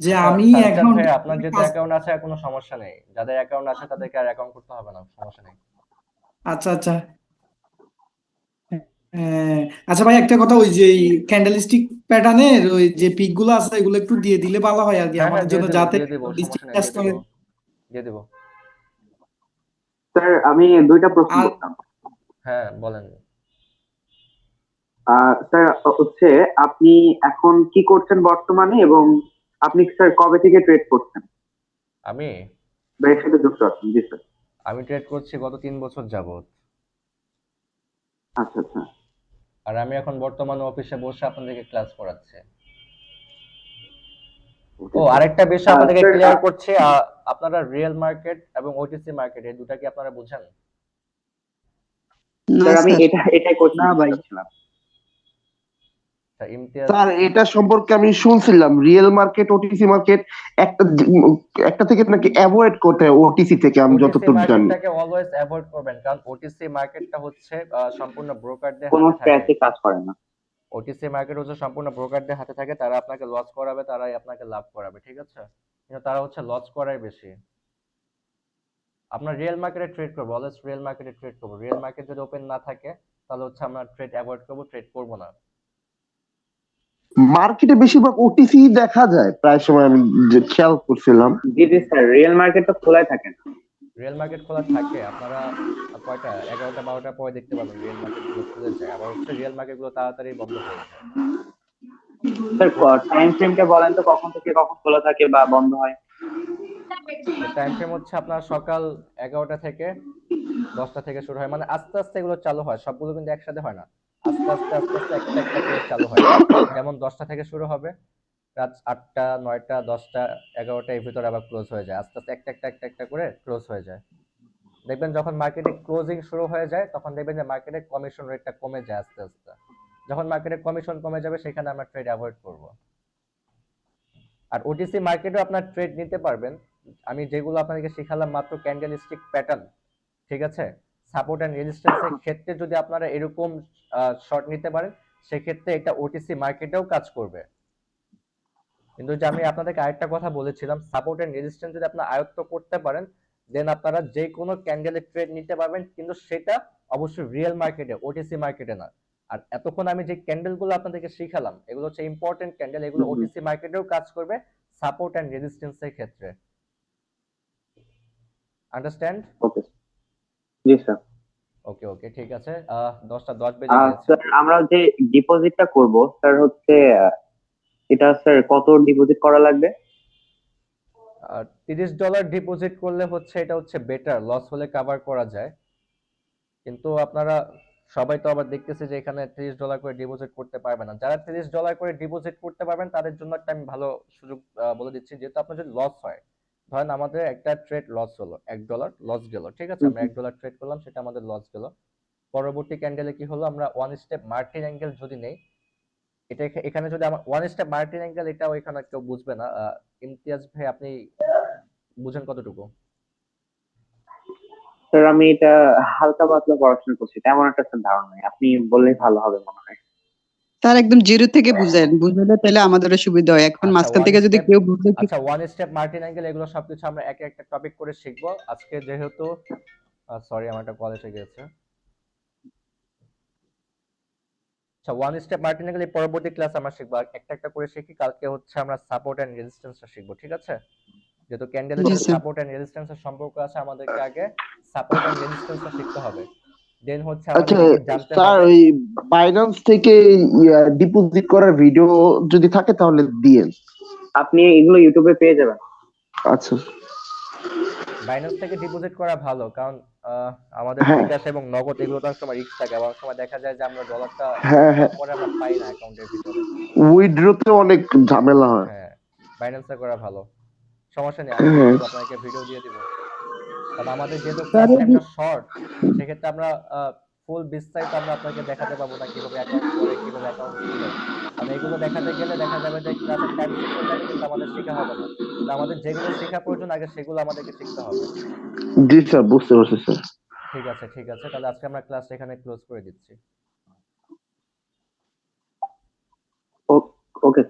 Speaker 13: যে
Speaker 1: আচ্ছা
Speaker 13: আমি
Speaker 1: সাজ্জাদ
Speaker 13: এখন
Speaker 1: ভাই, আপনার যেহেতু অ্যাকাউন্ট আছে কোনো সমস্যা নেই, যাদের অ্যাকাউন্ট আছে তাদেরকে আর অ্যাকাউন্ট করতে হবে না, সমস্যা নেই।
Speaker 13: আচ্ছা আচ্ছা। হ্যাঁ, আচ্ছা ভাই একটা কথা, ওই যে ক্যান্ডেলস্টিক প্যাটার্নের ওই যে পিক গুলো আছে এগুলো একটু দিয়ে দিলে ভালো হয় আর কি
Speaker 1: হ্যাঁ হ্যাঁ,
Speaker 13: আমাদের
Speaker 1: দিয়ে
Speaker 13: জন্য,
Speaker 1: দিব
Speaker 13: যাতে
Speaker 1: দিয়ে দিব, সমস্যা নেই,
Speaker 13: ডিসকাস
Speaker 1: দিয়ে দিব
Speaker 13: করে।
Speaker 1: দিয়ে দিব।
Speaker 7: স্যার আমি দুইটা প্রশ্ন
Speaker 13: আর
Speaker 7: করতাম।
Speaker 1: হ্যাঁ বলেন।
Speaker 7: স্যার হচ্ছে আপনি এখন কি করছেন বর্তমানে, এবং আপনি স্যার কবে থেকে ট্রেড করছেন
Speaker 1: আমি
Speaker 7: বা এর সাথে যুক্ত আছেন? জি স্যার।
Speaker 1: আমি ট্রেড করছি গত 3 বছর যাবত।
Speaker 7: আচ্ছা আচ্ছা।
Speaker 1: আর আমি এখন বর্তমানে অফিসে বসে আপনাদেরকে ক্লাস করাচ্ছি।
Speaker 7: ওকে
Speaker 1: ও
Speaker 7: স্যার।
Speaker 1: আরেকটা বিষয় আপনাদেরকে
Speaker 7: স্যার
Speaker 1: ক্লিয়ার করছি, আপনারা রিয়েল মার্কেট এবং ওটিসি মার্কেট এই দুটা কি আপনারা বুঝেন?
Speaker 5: না
Speaker 7: স্যার আমি
Speaker 5: স্যার।
Speaker 7: এটাই কোশ্চেন
Speaker 8: না ভাই।
Speaker 7: করছিলাম।
Speaker 1: ইমতিয়াজ,
Speaker 7: স্যার এটা সম্পর্কে আমি শুনছিলাম, রিয়েল মার্কেট ওটিসি মার্কেট একটা একটা থেকে নাকি অ্যাভয়েড করতে হয় ওটিসি থেকে, আমি
Speaker 1: ওটিসি
Speaker 7: যতটুকু জানি।
Speaker 1: মার্কেটটাকে অলওয়েজ অ্যাভয়েড করবেন, কারণ ওটিসি মার্কেটটা হচ্ছে সম্পূর্ণ ব্রোকারদের
Speaker 7: কোনো
Speaker 1: হাতে থাকে।
Speaker 7: স্ট্র্যাটেজি কাজ করে না।
Speaker 1: ওটিসি মার্কেট হচ্ছে সম্পূর্ণ ব্রোকারদের হাতে থাকে, তারা আপনাকে লস করাবে, তারাই আপনাকে লাভ করাবে, ঠিক আছে? কিন্তু তারা হচ্ছে লস করাই বেশি। আপনার রিয়েল মার্কেটে ট্রেড করবো, অলওয়েজ রিয়েল মার্কেটে ট্রেড করবো। রিয়েল মার্কেট যদি ওপেন না থাকে তাহলে হচ্ছে আমরা ট্রেড অ্যাভয়েড করবো, ট্রেড করবো না।
Speaker 7: মার্কেটে বেশিরভাগ ওটিসি দেখা যায় প্রায় সময়, আমি যে খেয়াল করছিলাম। জি জি স্যার, রিয়েল মার্কেট তো খোলাই থাকে না।
Speaker 1: রিয়েল মার্কেট খোলা থাকে, আপনারা কয়টা 11টা 12টার পরে দেখতে পাবেন রিয়েল মার্কেট গুলো খুলে যায়, আবার হচ্ছে রিয়েল মার্কেট গুলো তাড়াতাড়ি বন্ধ হয়ে যায়।
Speaker 9: স্যার টাইম ফ্রেমটা বলেন তো, কখন থেকে কখন খোলা থাকে বা বন্ধ হয়?
Speaker 1: টাইম ফ্রেম হচ্ছে আপনার সকাল 11টা থেকে 10টা থেকে শুরু হয়, মানে আস্তে আস্তে এগুলো চালু হয়, সবগুলো কিন্তু একসাথে হয় না, আস্তে আস্তে আস্তে আস্তে একটা একটা করে চালু হয়। যেমন 10টা থেকে শুরু হবে, রাত 8টা 9টা 10টা 11টা এর ভিতরে আবার ক্লোজ হয়ে যায়, আস্তে আস্তে একটা একটা একটা একটা করে ক্লোজ হয়ে যায়। দেখবেন যখন মার্কেটে ক্লোজিং শুরু হয়ে যায় তখন দেখবেন যে মার্কেটে কমিশন রেটটা কমে যায় আস্তে আস্তে। যখন মার্কেটে কমিশন কমে যাবে সেখানে আমরা ট্রেড অ্যাভয়েড করব। আর ওটিসি মার্কেটেও আপনার ট্রেড নিতে পারবেন। আমি যেগুলো আপনাদেরকে শিখালাম মাত্র ক্যান্ডেলস্টিক প্যাটার্ন, ঠিক আছে? সাপোর্ট এন্ড রেজিস্ট্যান্সের ক্ষেত্রে যদি আপনারা এরকম শর্ট নিতে পারেন, সেক্ষেত্রে এটা ওটিসি মার্কেটেও কাজ করবে। কিন্তু যে আমি আপনাদেরকে আরেকটা কথা বলেছিলাম, সাপোর্ট এন্ড রেজিস্ট্যান্স যদি আপনারা আয়ত্ত করতে পারেন, দেন আপনারা যে কোনো ক্যান্ডেলের ট্রেড নিতে পারবেন, কিন্তু সেটা অবশ্যই রিয়েল মার্কেটে, ওটিসি মার্কেটে না। আর এতক্ষণ আমি যে ক্যান্ডেলগুলো আপনাদেরকে শিখালাম এগুলো হচ্ছে ইম্পর্টেন্ট ক্যান্ডেল, এগুলো ওটিসি মার্কেটেও কাজ করবে সাপোর্ট এন্ড রেজিস্ট্যান্সের ক্ষেত্রে। আন্ডারস্ট্যান্ড?
Speaker 7: ওকে
Speaker 9: জি স্যার।
Speaker 1: ওকে ওকে ঠিক আছে 10টা 10 বেজে গিয়েছে।
Speaker 9: স্যার আমরা যে ডিপোজিটটা করব স্যার হচ্ছে এটা স্যার কত ডিপোজিট করা লাগবে?
Speaker 1: আর $30 ডিপোজিট করলে হচ্ছে এটা হচ্ছে বেটার, লস হলে কভার করা যায়। কিন্তু আপনারা সবাই তো আবার দেখতেছে যে এখানে $30 করে ডিপোজিট করতে পারবে না। যারা $30 করে ডিপোজিট করতে পারবেন তাদের জন্য একটা আমি ভালো সুযোগ বলে দিচ্ছি। যেহেতু আপনার যদি লস হয়, ধরেন আমাদের একটা ট্রেড লস হলো, $1 লস গেল, ঠিক আছে, আমরা $1 ট্রেড করলাম, সেটা আমাদের লস গেল। পরবর্তী ক্যান্ডেলে কি হলো, আমরা ওয়ান স্টেপ মার্টিন অ্যাঙ্গেল যদি নেই, এটা এখানে যদি আমার ওয়ান স্টেপ মার্টিন অ্যাঙ্গেল, এটাও এখানে কেউ বুঝবে না। ইমতিয়াজ ভাই আপনি বুঝেন কতটুকু?
Speaker 9: স্যার আমি এটা হালকা পাতলা পড়াশোনা করছি, তেমন একটা স্যার ধারণা নেই, আপনি বললেই ভালো হবে মনে হয়।
Speaker 5: স্যার একদম জিরো থেকে বুঝালে তাহলে আমাদেরও সুবিধা হয়। এখন
Speaker 1: আচ্ছা
Speaker 5: মাঝখান
Speaker 1: ওয়ান
Speaker 5: থেকে যদি
Speaker 1: স্টেপ
Speaker 5: কেউ বুঝে
Speaker 1: আচ্ছা ওয়ান স্টেপ মার্টিন অ্যাঙ্গেল এগুলো সবকিছু আমরা এক একটা টপিক করে শিখবো আজকে। যেহেতু সরি আমার একটা কল এসে গেছে। আচ্ছা ওয়ান স্টেপ মার্টিন অ্যাঙ্গেল এই পরবর্তী ক্লাস আমরা শিখবো, আর একটা একটা করে শিখি। কালকে হচ্ছে আমরা সাপোর্ট এন্ড রেজিস্ট্যান্সটা শিখবো, ঠিক আছে? যেহেতু ক্যান্ডেলের
Speaker 5: জি
Speaker 1: সাথে
Speaker 5: স্যার।
Speaker 1: সাপোর্ট এন্ড রেজিস্ট্যান্সের সম্পর্ক আছে, আমাদেরকে আগে সাপোর্ট এন্ড রেজিস্ট্যান্সটা শিখতে হবে। দেন হচ্ছে
Speaker 7: আচ্ছা
Speaker 1: আমাদেরকে কি জানতে
Speaker 7: স্যার,
Speaker 1: হবে।
Speaker 7: ওই বাইন্যান্স থেকে ডিপোজিট করার ভিডিও যদি থাকে তাহলে দিয়েন।
Speaker 9: আপনি এগুলো ইউটিউবে পেয়ে যাবেন।
Speaker 7: আচ্ছা।
Speaker 1: বাইন্যান্স থেকে ডিপোজিট করা ভালো, কারণ আমাদের
Speaker 7: হ্যাঁ
Speaker 1: বিকাশ এবং নগদ এগুলো তো অনেক সময় রিস্ক থাকে, আবার অনেক সময় দেখা যায় যে আমরা ডলারটা
Speaker 7: হ্যাঁ হ্যাঁ,
Speaker 1: পরে আমরা পাই না অ্যাকাউন্টের ভিতরে।
Speaker 7: উইথড্রতে অনেক ঝামেলা হয়।
Speaker 1: হ্যাঁ বাইন্যান্সে করা ভালো, সমস্যা নেই, আমি দিয়ে
Speaker 7: হ্যাঁ
Speaker 1: দিব আপনাকে, ভিডিও দিয়ে দিব। কারণ আমাদের যেহেতু
Speaker 13: স্যার
Speaker 1: ক্লাস টাইমটা শর্ট, সেক্ষেত্রে আমরা ফুল বিস্তারিত আমরা আপনাকে দেখাতে পারবো না, কিভাবে অ্যাকাউন্ট করে, কিভাবে অ্যাকাউন্ট খুলে। কারণ এগুলো দেখাতে গেলে দেখা যাবে যে ক্লাসের টাইম শেষ হয়ে যাবে, কিন্তু আমাদের শেখা হবে না। তো আমাদের যেগুলো শেখা প্রয়োজন আগে সেগুলো আমাদেরকে শিখতে হবে।
Speaker 7: জি স্যার, বুঝতে পারছি স্যার।
Speaker 1: ঠিক আছে ঠিক আছে, তাহলে আজকে আমরা ক্লাসটা এখানে ক্লোজ করে দিচ্ছি।
Speaker 9: ওকে।